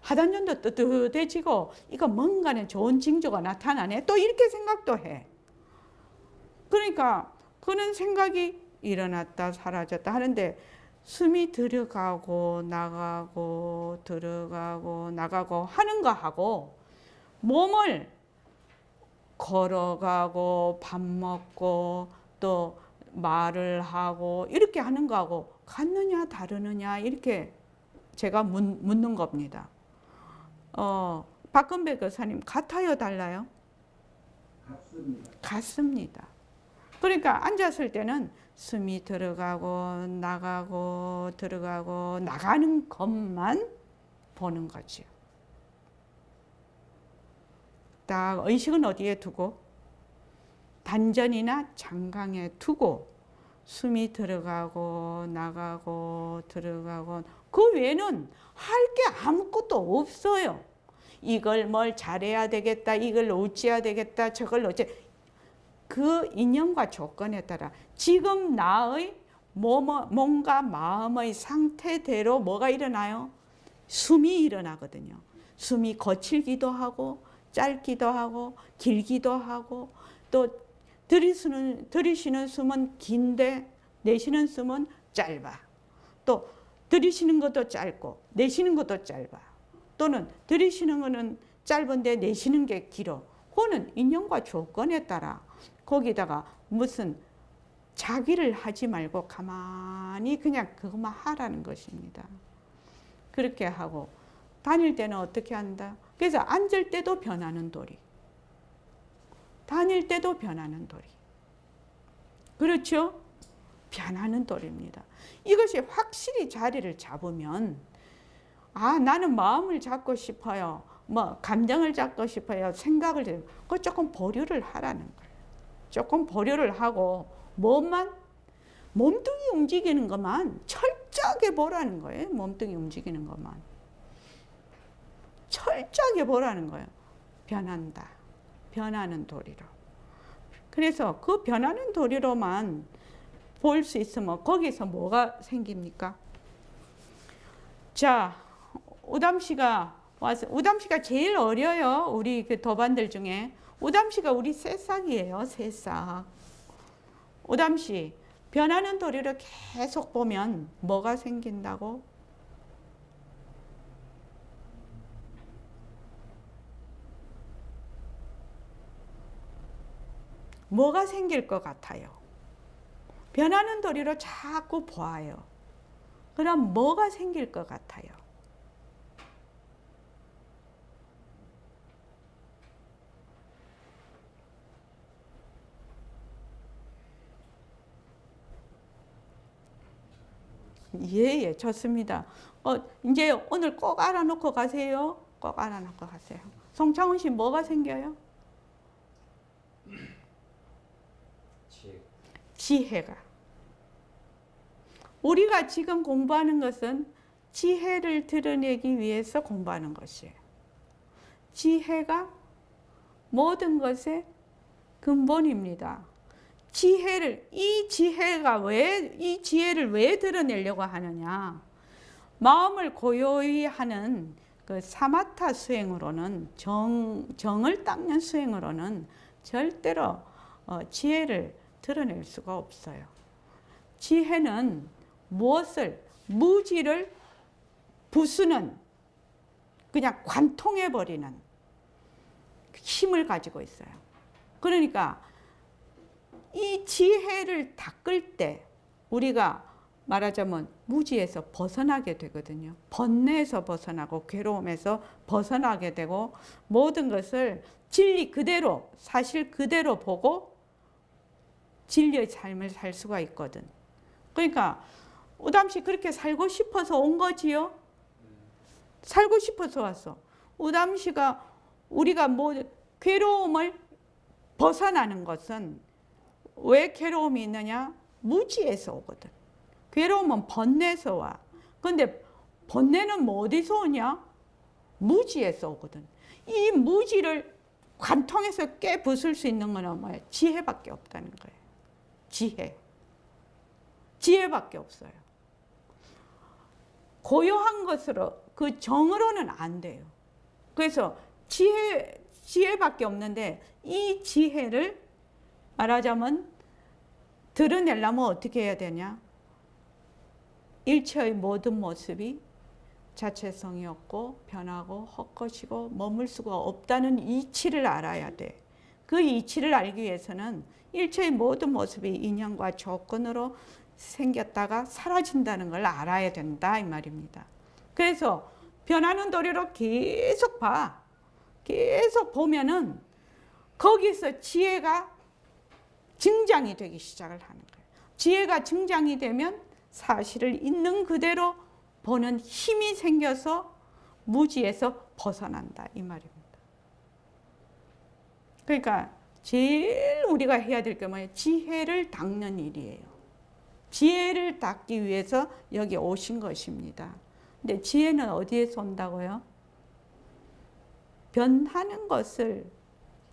하단전도 뜨뜻해지고 이거 뭔가는 좋은 징조가 나타나네. 또 이렇게 생각도 해. 그러니까 그런 생각이 일어났다 사라졌다 하는데 숨이 들어가고 나가고 들어가고 나가고 하는 거하고 몸을 걸어가고 밥 먹고 또 말을 하고 이렇게 하는 거하고 같느냐 다르느냐 이렇게 제가 묻는 겁니다. 박건배 교사님 같아요, 달라요? 같습니다. 같습니다. 그러니까 앉았을 때는 숨이 들어가고 나가고 들어가고 나가는 것만 보는 거죠. 딱 의식은 어디에 두고 단전이나 장강에 두고 숨이 들어가고 나가고 들어가고 그 외에는 할 게 아무것도 없어요. 이걸 뭘 잘해야 되겠다, 이걸 어찌해야 되겠다, 저걸 어째 그 인연과 조건에 따라 지금 나의 몸과 마음의 상태대로 뭐가 일어나요? 숨이 일어나거든요. 숨이 거칠기도 하고 짧기도 하고 길기도 하고 또 들이쉬는 숨은 긴데 내쉬는 숨은 짧아. 또 들이쉬는 것도 짧고 내쉬는 것도 짧아. 또는 들이쉬는 거는 짧은데 내쉬는 게 길어. 그거는 인연과 조건에 따라 거기다가 무슨 자기를 하지 말고 가만히 그냥 그것만 하라는 것입니다. 그렇게 하고 다닐 때는 어떻게 한다? 그래서 앉을 때도 변하는 도리. 다닐 때도 변하는 도리. 그렇죠? 변하는 도리입니다. 이것이 확실히 자리를 잡으면 나는 마음을 잡고 싶어요. 감정을 잡고 싶어요. 생각을 그 조금 보류를 하라는 거예요. 조금 보류를 하고 몸뚱이 움직이는 것만 철저하게 보라는 거예요. 몸뚱이 움직이는 것만 철저하게 보라는 거예요. 변한다. 변하는 도리로. 그래서 그 변하는 도리로만 볼 수 있으면 거기서 뭐가 생깁니까? 자, 우담 씨가 와서 우담 씨가 제일 어려요. 우리 그 도반들 중에 우담 씨가 우리 새싹이에요. 새싹. 우담 씨 변하는 도리를 계속 보면 뭐가 생긴다고? 뭐가 생길 것 같아요? 변하는 도리로 자꾸 보아요. 그럼 뭐가 생길 것 같아요? 예, 좋습니다. 이제 오늘 꼭 알아놓고 가세요. 꼭 알아놓고 가세요. 송창훈 씨 뭐가 생겨요? 지혜가. 우리가 지금 공부하는 것은 지혜를 드러내기 위해서 공부하는 것이에요. 지혜가 모든 것의 근본입니다. 이 지혜를 왜 드러내려고 하느냐? 마음을 고요히 하는 그 사마타 수행으로는 정을 닦는 수행으로는 절대로 지혜를 드러낼 수가 없어요. 지혜는 무지를 부수는 그냥 관통해버리는 힘을 가지고 있어요. 그러니까 이 지혜를 닦을 때 우리가 말하자면 무지에서 벗어나게 되거든요. 번뇌에서 벗어나고 괴로움에서 벗어나게 되고 모든 것을 진리 그대로 사실 그대로 보고 진리의 삶을 살 수가 있거든. 그러니까 우담 씨 그렇게 살고 싶어서 온 거지요? 살고 싶어서 왔어. 우담 씨가 우리가 괴로움을 벗어나는 것은 왜 괴로움이 있느냐? 무지에서 오거든. 괴로움은 번뇌에서 와. 근데 번뇌는 어디서 오냐? 무지에서 오거든. 이 무지를 관통해서 깨부술 수 있는 건 뭐예요? 지혜밖에 없다는 거예요. 지혜밖에 없어요. 고요한 것으로 그 정으로는 안 돼요. 그래서 지혜밖에 없는데 이 지혜를 말하자면 드러내려면 어떻게 해야 되냐? 일체의 모든 모습이 자체성이 없고 변하고 헛것이고 머물 수가 없다는 이치를 알아야 돼. 그 이치를 알기 위해서는 일체의 모든 모습이 인연과 조건으로 생겼다가 사라진다는 걸 알아야 된다 이 말입니다. 그래서 변하는 도리로 계속 봐. 계속 보면은 거기서 지혜가 증장이 되기 시작을 하는 거예요. 지혜가 증장이 되면 사실을 있는 그대로 보는 힘이 생겨서 무지에서 벗어난다 이 말입니다. 그러니까 제일 우리가 해야 될 게 뭐예요? 지혜를 닦는 일이에요. 지혜를 닦기 위해서 여기 오신 것입니다. 근데 지혜는 어디에서 온다고요? 변하는 것을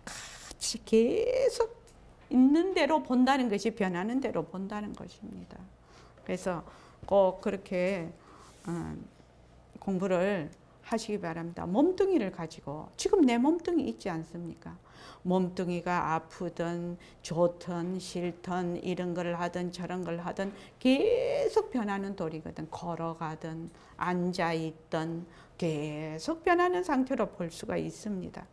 같이 계속 있는 대로 본다는 것이 변하는 대로 본다는 것입니다. 그래서 꼭 그렇게 공부를 하시기 바랍니다. 몸뚱이를 가지고 지금 내 몸뚱이 있지 않습니까? 몸뚱이가 아프든 좋든 싫든 이런 걸 하든 저런 걸 하든 계속 변하는 도리거든. 걸어가든 앉아있든 계속 변하는 상태로 볼 수가 있습니다.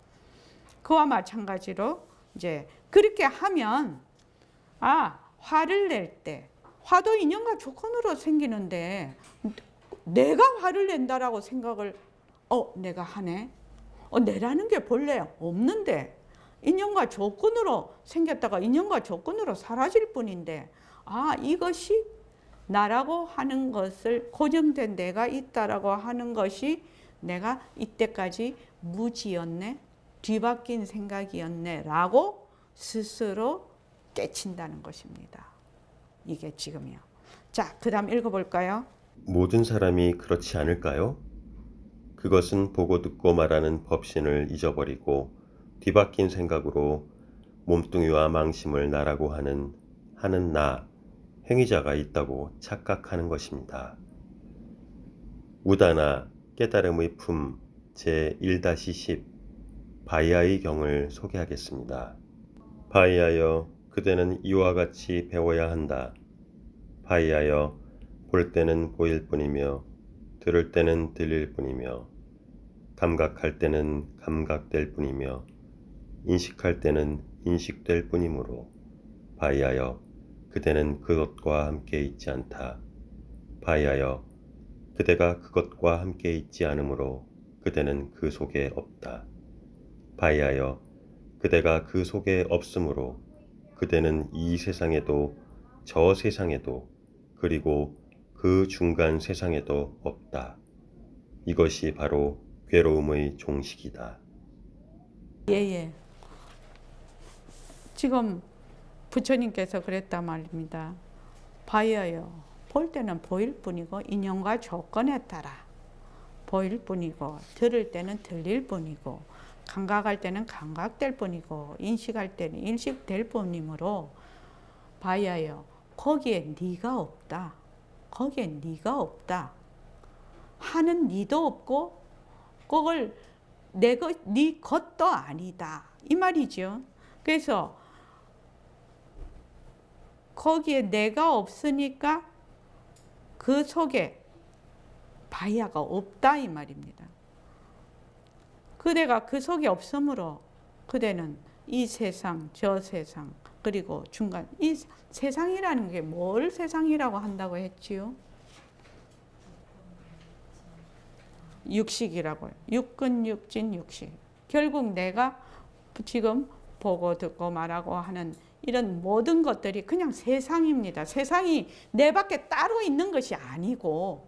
그와 마찬가지로 이제 그렇게 하면 화를 낼 때 화도 인연과 조건으로 생기는데 내가 화를 낸다라고 생각을 내가 하네. 내라는 게 본래 없는데 인연과 조건으로 생겼다가 인연과 조건으로 사라질 뿐인데 이것이 나라고 하는 것을 고정된 내가 있다라고 하는 것이 내가 이때까지 무지였네, 뒤바뀐 생각이었네 라고 스스로 깨친다는 것입니다. 이게 지금이요. 자, 그 다음 읽어볼까요? 모든 사람이 그렇지 않을까요? 그것은 보고 듣고 말하는 법신을 잊어버리고 뒤바뀐 생각으로 몸뚱이와 망심을 나라고 하는 나, 행위자가 있다고 착각하는 것입니다. 우다나 깨달음의 품 제1-10 바이아의 경을 소개하겠습니다. 바이아여, 그대는 이와 같이 배워야 한다. 바이아여, 볼 때는 보일 뿐이며 들을 때는 들릴 뿐이며 감각할 때는 감각될 뿐이며 인식할 때는 인식될 뿐이므로 바이아여, 그대는 그것과 함께 있지 않다. 바이아여, 그대가 그것과 함께 있지 않으므로 그대는 그 속에 없다. 바이아여, 그대가 그 속에 없으므로 그대는 이 세상에도 저 세상에도 그리고 그 중간 세상에도 없다. 이것이 바로 괴로움의 종식이다. 예. 지금 부처님께서 그랬단 말입니다. 바이아여, 볼 때는 보일 뿐이고 인연과 조건에 따라 보일 뿐이고 들을 때는 들릴 뿐이고 감각할 때는 감각될 뿐이고 인식할 때는 인식될 뿐이므로 바이아여, 거기에 네가 없다. 거기에 네가 없다. 하는 네도 없고 그걸 네 것도 아니다. 이 말이죠. 그래서 거기에 내가 없으니까 그 속에 바이아가 없다 이 말입니다. 그대가 그 속에 없으므로 그대는 이 세상, 저 세상, 그리고 중간 이 세상이라는 게 뭘 세상이라고 한다고 했지요? 육식이라고요. 육근, 육진, 육식. 결국 내가 지금 보고 듣고 말하고 하는 이런 모든 것들이 그냥 세상입니다. 세상이 내 밖에 따로 있는 것이 아니고,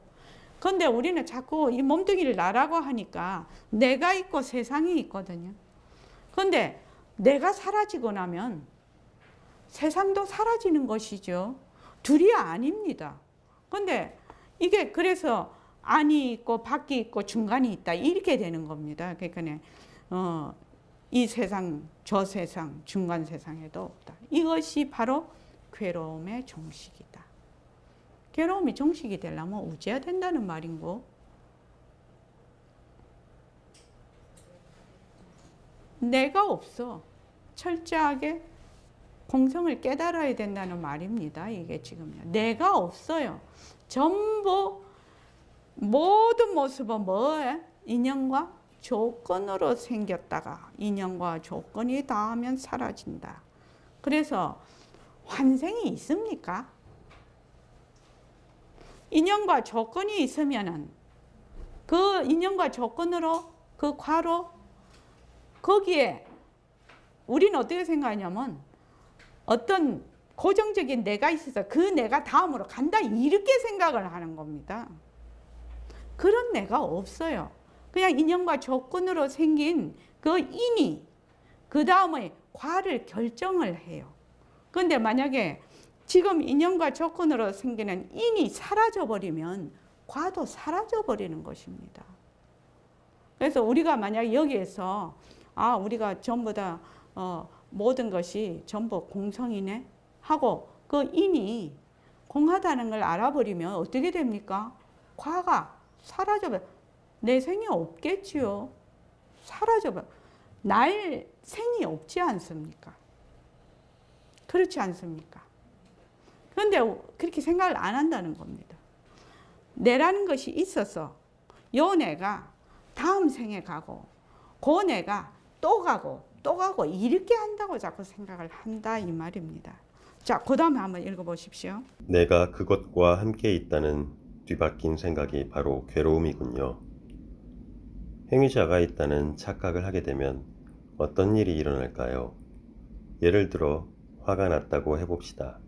그런데 우리는 자꾸 이 몸뚱이를 나라고 하니까 내가 있고 세상이 있거든요. 그런데 내가 사라지고 나면 세상도 사라지는 것이죠. 둘이 아닙니다. 그런데 이게 그래서 안이 있고 밖이 있고 중간이 있다 이렇게 되는 겁니다. 그러니까 이 세상 저 세상 중간 세상에도 없다. 이것이 바로 괴로움의 종식이다. 괴로움이 종식이 되려면 우째야 된다는 말인고, 내가 없어. 철저하게 공성을 깨달아야 된다는 말입니다. 이게 지금요. 내가 없어요. 전부 모든 모습은 뭐예요? 인연과 조건으로 생겼다가 인연과 조건이 닿으면 사라진다. 그래서 환생이 있습니까? 인연과 조건이 있으면은 그 인연과 조건으로 그 과로 거기에 우리는 어떻게 생각하냐면 어떤 고정적인 내가 있어서 그 내가 다음으로 간다 이렇게 생각을 하는 겁니다. 그런 내가 없어요. 그냥 인연과 조건으로 생긴 그 인이 그 다음에 과를 결정을 해요. 그런데 만약에 지금 인연과 조건으로 생기는 인이 사라져 버리면 과도 사라져 버리는 것입니다. 그래서 우리가 만약 여기에서 우리가 전부 다 모든 것이 전부 공성이네 하고 그 인이 공하다는 걸 알아버리면 어떻게 됩니까? 과가 사라져버려. 내 생이 없겠지요. 사라져버려. 날 생이 없지 않습니까? 그렇지 않습니까? 그런데 그렇게 생각을 안 한다는 겁니다. 내라는 것이 있어서 요 내가 다음 생에 가고 그 내가 또 가고 또 가고 이렇게 한다고 자꾸 생각을 한다 이 말입니다. 자, 그 다음에 한번 읽어보십시오. 내가 그것과 함께 있다는 뒤바뀐 생각이 바로 괴로움이군요. 행위자가 있다는 착각을 하게 되면 어떤 일이 일어날까요? 예를 들어 화가 났다고 해봅시다.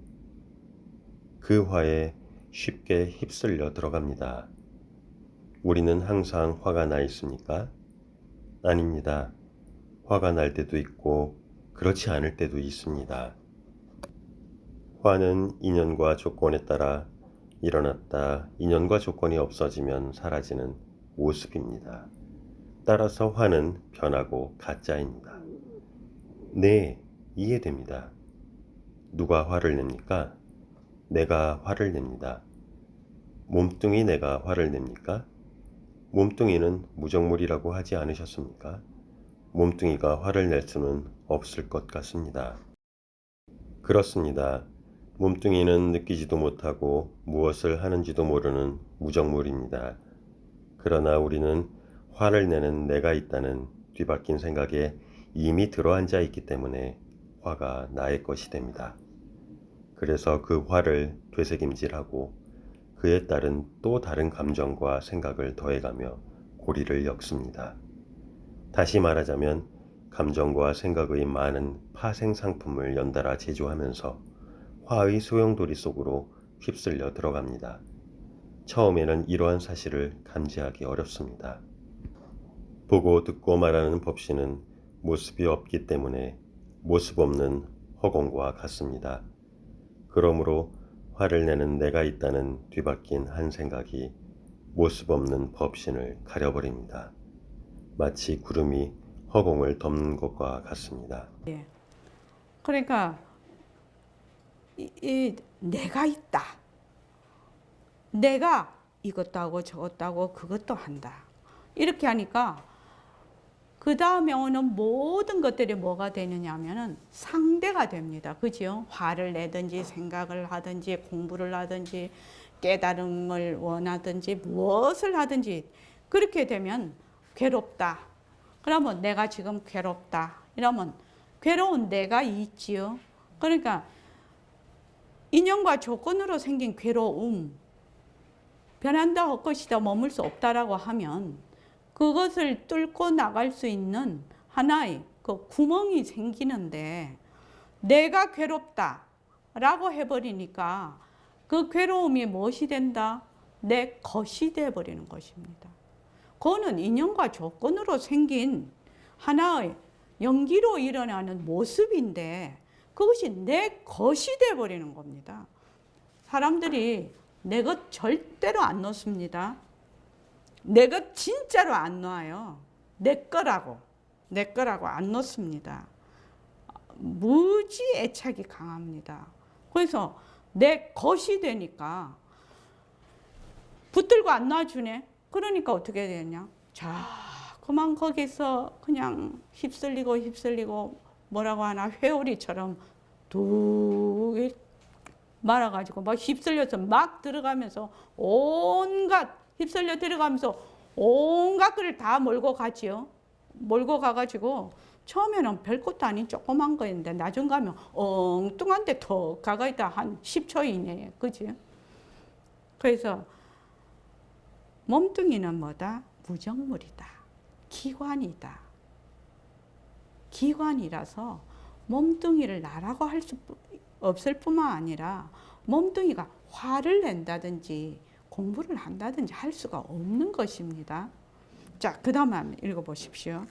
그 화에 쉽게 휩쓸려 들어갑니다. 우리는 항상 화가 나 있습니까? 아닙니다. 화가 날 때도 있고 그렇지 않을 때도 있습니다. 화는 인연과 조건에 따라 일어났다 인연과 조건이 없어지면 사라지는 모습입니다. 따라서 화는 변하고 가짜입니다. 네, 이해됩니다. 누가 화를 냅니까? 내가 화를 냅니다. 몸뚱이 내가 화를 냅니까? 몸뚱이는 무정물이라고 하지 않으셨습니까? 몸뚱이가 화를 낼 수는 없을 것 같습니다. 그렇습니다. 몸뚱이는 느끼지도 못하고 무엇을 하는지도 모르는 무정물입니다. 그러나 우리는 화를 내는 내가 있다는 뒤바뀐 생각에 이미 들어앉아 있기 때문에 화가 나의 것이 됩니다. 그래서 그 화를 되새김질하고 그에 따른 또 다른 감정과 생각을 더해가며 고리를 엮습니다. 다시 말하자면 감정과 생각의 많은 파생 상품을 연달아 제조하면서 화의 소용돌이 속으로 휩쓸려 들어갑니다. 처음에는 이러한 사실을 감지하기 어렵습니다. 보고 듣고 말하는 법신은 모습이 없기 때문에 모습 없는 허공과 같습니다. 그러므로 화를 내는 내가 있다는 뒤바뀐 한 생각이 모습 없는 법신을 가려버립니다. 마치 구름이 허공을 덮는 것과 같습니다. 그러니까 내가 있다. 내가 이것도 하고 저것도 하고 그것도 한다. 이렇게 하니까 그 다음에 오는 모든 것들이 뭐가 되느냐 하면은 상대가 됩니다. 그죠? 화를 내든지 생각을 하든지 공부를 하든지 깨달음을 원하든지 무엇을 하든지 그렇게 되면 괴롭다. 그러면 내가 지금 괴롭다. 이러면 괴로운 내가 있지요. 그러니까 인연과 조건으로 생긴 괴로움, 변한다 헛것이다 머물 수 없다라고 하면 그것을 뚫고 나갈 수 있는 하나의 그 구멍이 생기는데 내가 괴롭다라고 해버리니까 그 괴로움이 무엇이 된다? 내 것이 돼버리는 것입니다. 그거는 인연과 조건으로 생긴 하나의 연기로 일어나는 모습인데 그것이 내 것이 돼버리는 겁니다. 사람들이 내 것 절대로 안 놓습니다. 내 것 진짜로 안 놔요. 내 거라고 안 놓습니다. 무지 애착이 강합니다. 그래서 내 것이 되니까 붙들고 안 놔주네. 그러니까 어떻게 되냐? 자, 그만 거기서 그냥 휩쓸리고 뭐라고 하나 회오리처럼 뚝 말아가지고 막 휩쓸려서 막 들어가면서 온갖 휩쓸려 들어가면서 온갖 것을 다 몰고 가지요. 몰고 가가지고 처음에는 별것도 아닌 조그만 거였는데 나중 가면 엉뚱한 데 턱 가가 있다 한 10초 이내에. 그지? 그래서 몸뚱이는 뭐다? 무정물이다. 기관이다. 기관이라서 몸뚱이를 나라고 할 수 없을 뿐만 아니라 몸뚱이가 화를 낸다든지 공부를 한다든지 할 수가 없는 것입니다. 자, 그 다음에 한번 읽어보십시오.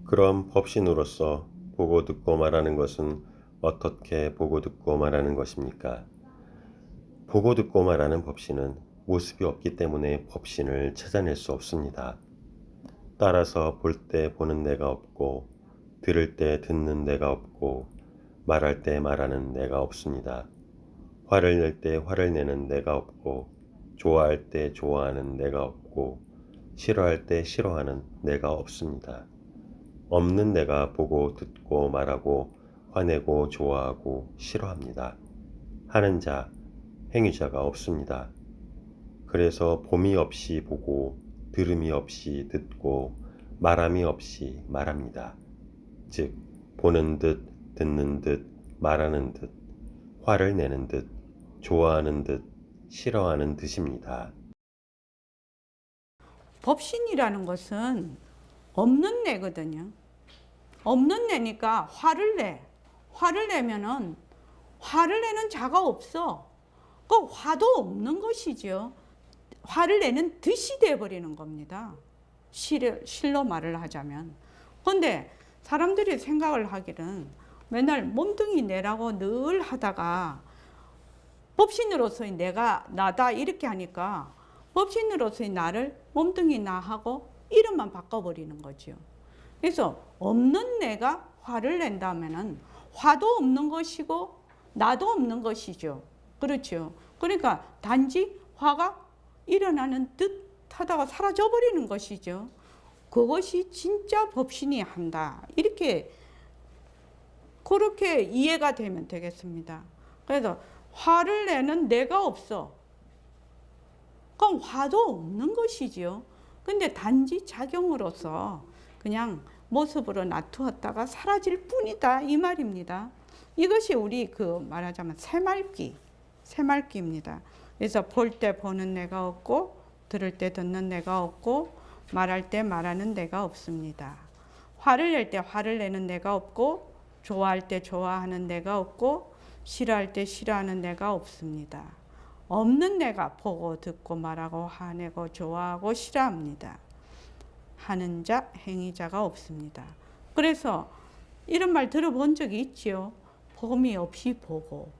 그럼 법신으로서 보고 듣고 말하는 것은 어떻게 보고 듣고 말하는 것입니까? 보고 듣고 말하는 법신은 모습이 없기 때문에 법신을 찾아낼 수 없습니다. 따라서 볼 때 보는 내가 없고 들을 때 듣는 내가 없고 말할 때 말하는 내가 없습니다. 화를 낼 때 화를 내는 내가 없고 좋아할 때 좋아하는 내가 없고 싫어할 때 싫어하는 내가 없습니다. 없는 내가 보고 듣고 말하고 화내고 좋아하고 싫어합니다. 하는 자, 행위자가 없습니다. 그래서 봄이 없이 보고 들음이 없이 듣고 말함이 없이 말합니다. 즉 보는 듯 듣는 듯 말하는 듯 화를 내는 듯 좋아하는 듯 싫어하는 듯입니다. 법신이라는 것은 없는 내거든요. 없는 내니까 화를 내. 화를 내면은 화를 내는 자가 없어. 그 화도 없는 것이죠. 화를 내는 듯이 돼버리는 겁니다. 실로 말을 하자면. 근데 사람들이 생각을 하기는 맨날 몸뚱이 내라고 늘 하다가 법신으로서의 내가 나다 이렇게 하니까 법신으로서의 나를 몸뚱이 나하고 이름만 바꿔버리는 거죠. 그래서 없는 내가 화를 낸다면은 화도 없는 것이고 나도 없는 것이죠. 그렇죠. 그러니까 단지 화가 일어나는 듯 하다가 사라져 버리는 것이죠. 그것이 진짜 법신이 한다. 그렇게 이해가 되면 되겠습니다. 그래서 화를 내는 내가 없어. 그럼 화도 없는 것이지요. 근데 단지 작용으로서 그냥 모습으로 놔두었다가 사라질 뿐이다 이 말입니다. 이것이 우리 말하자면 새말기입니다. 그래서 볼 때 보는 내가 없고 들을 때 듣는 내가 없고 말할 때 말하는 내가 없습니다. 화를 낼 때 화를 내는 내가 없고 좋아할 때 좋아하는 내가 없고 싫어할 때 싫어하는 내가 없습니다. 없는 내가 보고 듣고 말하고 화내고 좋아하고 싫어합니다. 하는 자, 행위자가 없습니다. 그래서 이런 말 들어본 적이 있지요. 봄이 없이 보고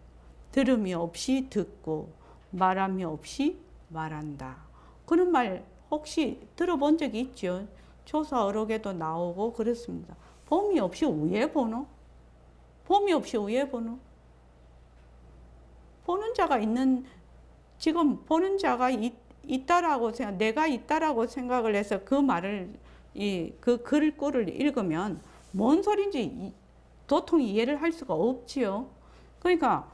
들음이 없이 듣고 말함이 없이 말한다. 그런 말 혹시 들어본 적이 있죠? 조사 어록에도 나오고 그렇습니다. 봄이 없이 왜 보노? 봄이 없이 왜 보노? 보는 자가 지금 보는 자가 있다라고 내가 있다라고 생각을 해서 그 말을 그 글꼴을 읽으면 뭔 소린지 도통 이해를 할 수가 없지요. 그러니까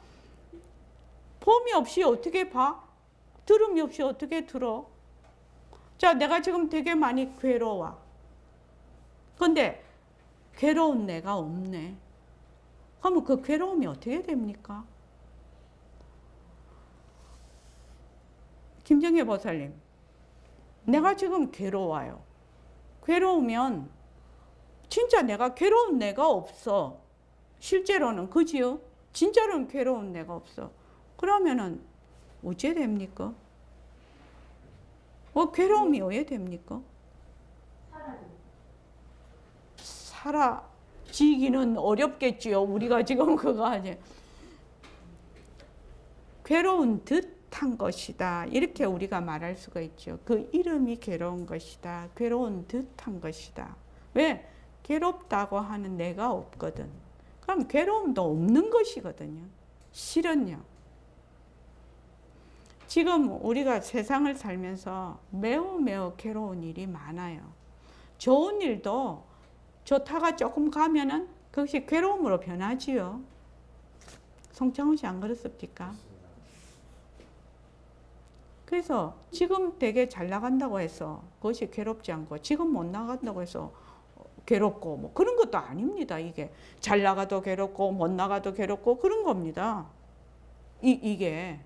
봄이 없이 어떻게 봐? 들음이 없이 어떻게 들어? 자, 내가 지금 되게 많이 괴로워. 근데 괴로운 내가 없네. 그러면 그 괴로움이 어떻게 됩니까? 김정혜 보살님, 내가 지금 괴로워요. 괴로우면 진짜 내가 괴로운 내가 없어. 실제로는 그지요? 진짜로는 괴로운 내가 없어. 그러면은 어째 됩니까? 괴로움이 왜 됩니까? 사라지기는 어렵겠지요. 우리가 지금 그거 하지. 괴로운 듯한 것이다. 이렇게 우리가 말할 수가 있죠. 그 이름이 괴로운 것이다. 괴로운 듯한 것이다. 왜? 괴롭다고 하는 내가 없거든. 그럼 괴로움도 없는 것이거든요. 실은요. 지금 우리가 세상을 살면서 매우 괴로운 일이 많아요. 좋은 일도 좋다가 조금 가면은 그것이 괴로움으로 변하지요. 송창훈 씨 안 그렇습니까? 그래서 지금 되게 잘 나간다고 해서 그것이 괴롭지 않고 지금 못 나간다고 해서 괴롭고 뭐 그런 것도 아닙니다. 이게 잘 나가도 괴롭고 못 나가도 괴롭고 그런 겁니다. 이게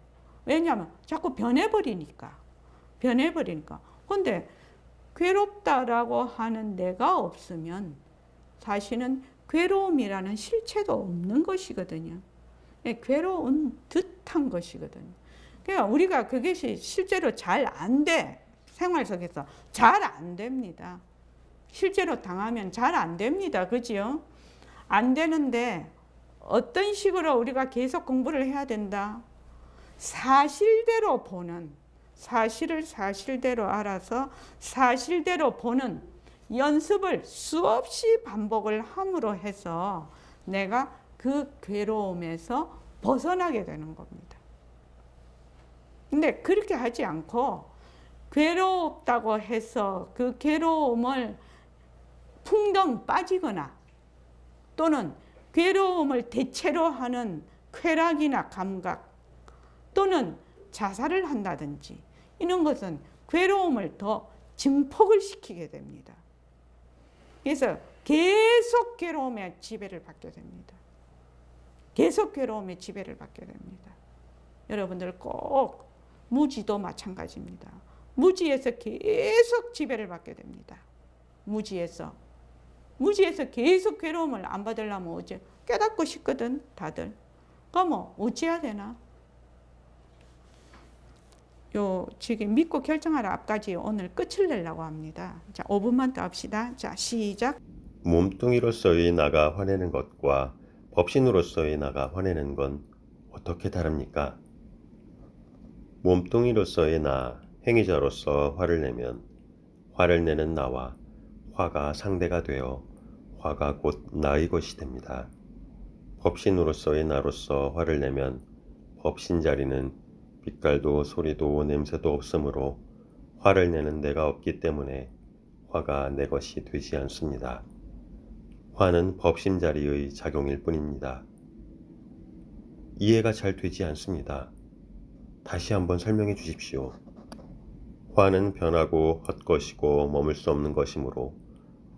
왜냐하면 자꾸 변해버리니까. 근데 괴롭다라고 하는 내가 없으면 사실은 괴로움이라는 실체가 없는 것이거든요. 괴로운 듯한 것이거든요. 그러니까 우리가 그것이 실제로 잘 안 돼. 생활 속에서 잘 안 됩니다. 실제로 당하면 잘 안 됩니다. 그지요? 안 되는데 어떤 식으로 우리가 계속 공부를 해야 된다? 사실대로 보는, 사실을 사실대로 알아서 사실대로 보는 연습을 수없이 반복을 함으로 해서 내가 그 괴로움에서 벗어나게 되는 겁니다. 근데 그렇게 하지 않고 괴롭다고 해서 그 괴로움을 풍덩 빠지거나 또는 괴로움을 대체로 하는 쾌락이나 감각 또는 자살을 한다든지 이런 것은 괴로움을 더 증폭을 시키게 됩니다. 그래서 계속 괴로움의 지배를 받게 됩니다. 계속 괴로움의 지배를 받게 됩니다. 여러분들 꼭 무지도 마찬가지입니다. 무지에서 계속 지배를 받게 됩니다. 무지에서 계속 괴로움을 안 받으려면 어째 깨닫고 싶거든 다들. 그럼 어찌해야 되나? 지금 믿고 결정하라 앞까지 오늘 끝을 내려고 합니다. 자, 5분만 더 합시다. 자, 시작. 몸뚱이로서의 나가 화내는 것과 법신으로서의 나가 화내는 건 어떻게 다릅니까? 몸뚱이로서의 나, 행위자로서 화를 내면 화를 내는 나와 화가 상대가 되어 화가 곧 나의 것이 됩니다. 법신으로서의 나로서 화를 내면 법신 자리는 빛깔도 소리도 냄새도 없으므로 화를 내는 내가 없기 때문에 화가 내 것이 되지 않습니다. 화는 법신 자리의 작용일 뿐입니다. 이해가 잘 되지 않습니다. 다시 한번 설명해 주십시오. 화는 변하고 헛것이고 머물 수 없는 것이므로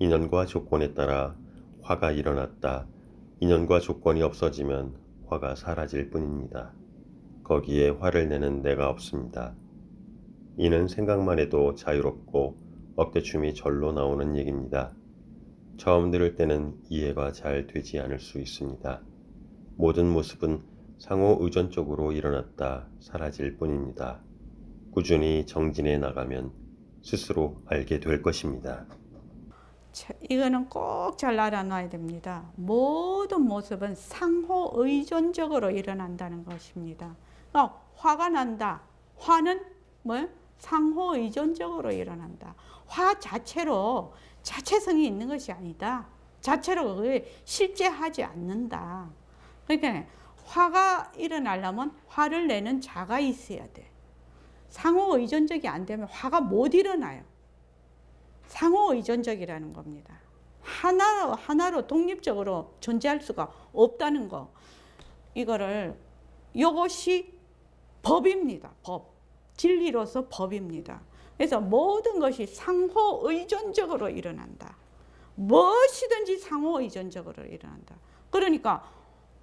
인연과 조건에 따라 화가 일어났다. 인연과 조건이 없어지면 화가 사라질 뿐입니다. 거기에 화를 내는 내가 없습니다. 이는 생각만 해도 자유롭고 어깨춤이 절로 나오는 얘기입니다. 처음 들을 때는 이해가 잘 되지 않을 수 있습니다. 모든 모습은 상호 의존적으로 일어났다 사라질 뿐입니다. 꾸준히 정진해 나가면 스스로 알게 될 것입니다. 이거는 꼭 잘 알아놔야 됩니다. 모든 모습은 상호 의존적으로 일어난다는 것입니다. 화가 난다. 화는 상호 의존적으로 일어난다. 화 자체로 자체성이 있는 것이 아니다. 자체로 그게 실제하지 않는다. 그러니까 화가 일어나려면 화를 내는 자가 있어야 돼. 상호 의존적이 안 되면 화가 못 일어나요. 상호 의존적이라는 겁니다. 하나로 독립적으로 존재할 수가 없다는 거. 이것이 법입니다. 법. 진리로서 법입니다. 그래서 모든 것이 상호 의존적으로 일어난다. 무엇이든지 상호 의존적으로 일어난다. 그러니까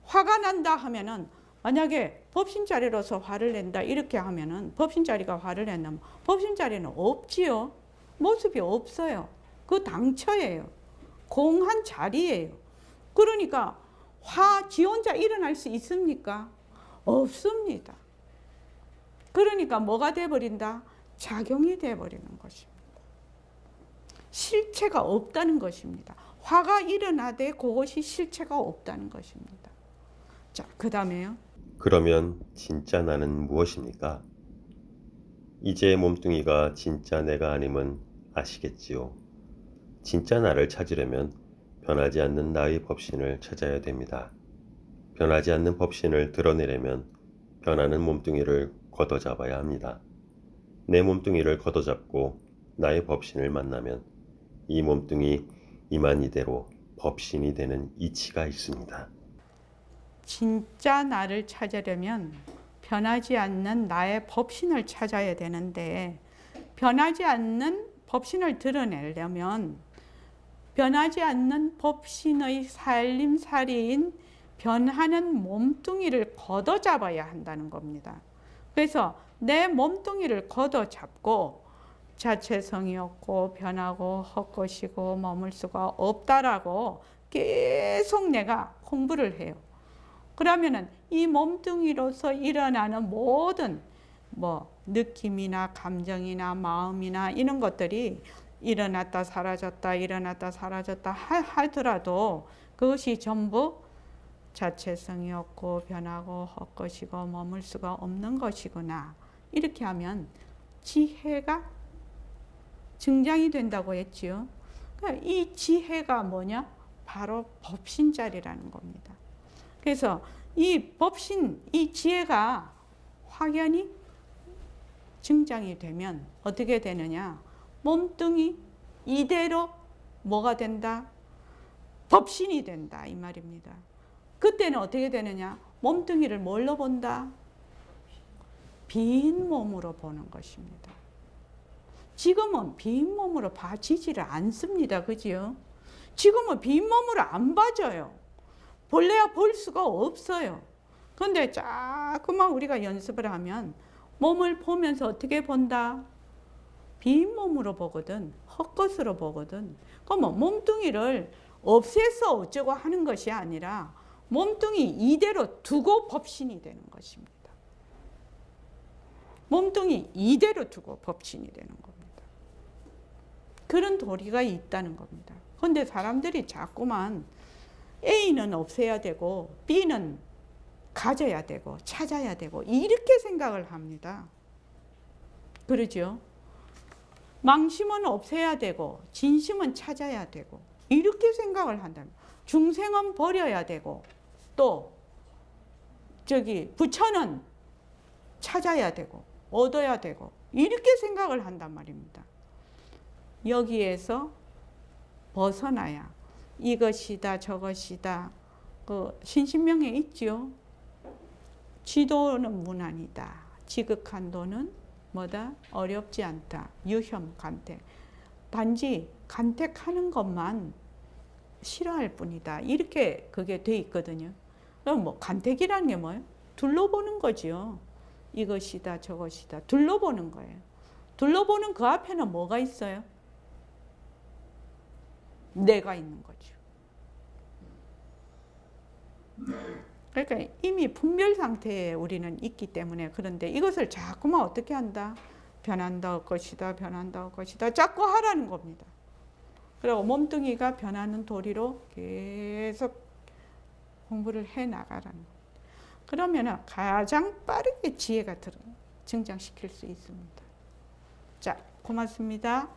화가 난다 하면은 만약에 법신자리로서 화를 낸다 이렇게 하면은 법신자리가 화를 낸다면 법신자리는 없지요. 모습이 없어요. 그 당처예요. 공한 자리예요. 그러니까 지 혼자 일어날 수 있습니까? 없습니다. 그러니까 뭐가 돼버린다? 작용이 돼버리는 것입니다. 실체가 없다는 것입니다. 화가 일어나되 그것이 실체가 없다는 것입니다. 자, 그 다음에요. 그러면 진짜 나는 무엇입니까? 이제 몸뚱이가 진짜 내가 아님은 아시겠지요. 진짜 나를 찾으려면 변하지 않는 나의 법신을 찾아야 됩니다. 변하지 않는 법신을 드러내려면 변하는 몸뚱이를 걷어잡아야 합니다. 내 몸뚱이를 걷어잡고 나의 법신을 만나면 이 몸뚱이 이만 이대로 법신이 되는 이치가 있습니다. 진짜 나를 찾으려면 변하지 않는 나의 법신을 찾아야 되는데, 변하지 않는 법신을 드러내려면 변하지 않는 법신의 살림살이인 변하는 몸뚱이를 걷어잡아야 한다는 겁니다. 그래서 내 몸뚱이를 걷어잡고 자체성이 없고 변하고 헛것이고 머물 수가 없다라고 계속 내가 공부를 해요. 그러면은 이 몸뚱이로서 일어나는 모든 느낌이나 감정이나 마음이나 이런 것들이 일어났다 사라졌다 일어났다 사라졌다 하더라도 그것이 전부 자체성이 없고 변하고 헛것이고 머물 수가 없는 것이구나. 이렇게 하면 지혜가 증장이 된다고 했지요. 그러니까 이 지혜가 뭐냐? 바로 법신자리라는 겁니다. 그래서 이 법신, 이 지혜가 확연히 증장이 되면 어떻게 되느냐? 몸뚱이 이대로 뭐가 된다? 법신이 된다 이 말입니다. 그때는 어떻게 되느냐? 몸뚱이를 뭘로 본다? 빈 몸으로 보는 것입니다. 지금은 빈 몸으로 봐지지를 않습니다. 그지요? 지금은 빈 몸으로 안 봐져요. 볼래야 볼 수가 없어요. 그런데 자꾸만 우리가 연습을 하면 몸을 보면서 어떻게 본다? 빈 몸으로 보거든. 헛것으로 보거든. 그러면 몸뚱이를 없애서 어쩌고 하는 것이 아니라 몸뚱이 이대로 두고 법신이 되는 것입니다. 몸뚱이 이대로 두고 법신이 되는 겁니다. 그런 도리가 있다는 겁니다. 그런데 사람들이 자꾸만 A는 없애야 되고 B는 가져야 되고 찾아야 되고 이렇게 생각을 합니다. 그러죠? 망심은 없애야 되고 진심은 찾아야 되고 이렇게 생각을 한다면 중생은 버려야 되고 또 부처는 찾아야 되고 얻어야 되고 이렇게 생각을 한단 말입니다. 여기에서 벗어나야 이것이다 저것이다 그 신신명에 있죠. 지도는 무난이다. 지극한 도는 뭐다? 어렵지 않다. 유혐 간택. 단지 간택하는 것만 싫어할 뿐이다. 이렇게 그게 돼 있거든요. 그럼 간택이라는 게 뭐예요? 둘러보는 거지요. 이것이다 저것이다. 둘러보는 거예요. 둘러보는 그 앞에는 뭐가 있어요? 내가 있는 거죠. 그러니까 이미 분별 상태에 우리는 있기 때문에 그런데 이것을 자꾸만 어떻게 한다? 변한다 할 것이다. 변한다 할 것이다. 자꾸 하라는 겁니다. 그리고 몸뚱이가 변하는 도리로 계속 공부를 해 나가라는 겁니다. 그러면 가장 빠르게 지혜가 증장시킬 수 있습니다. 자, 고맙습니다.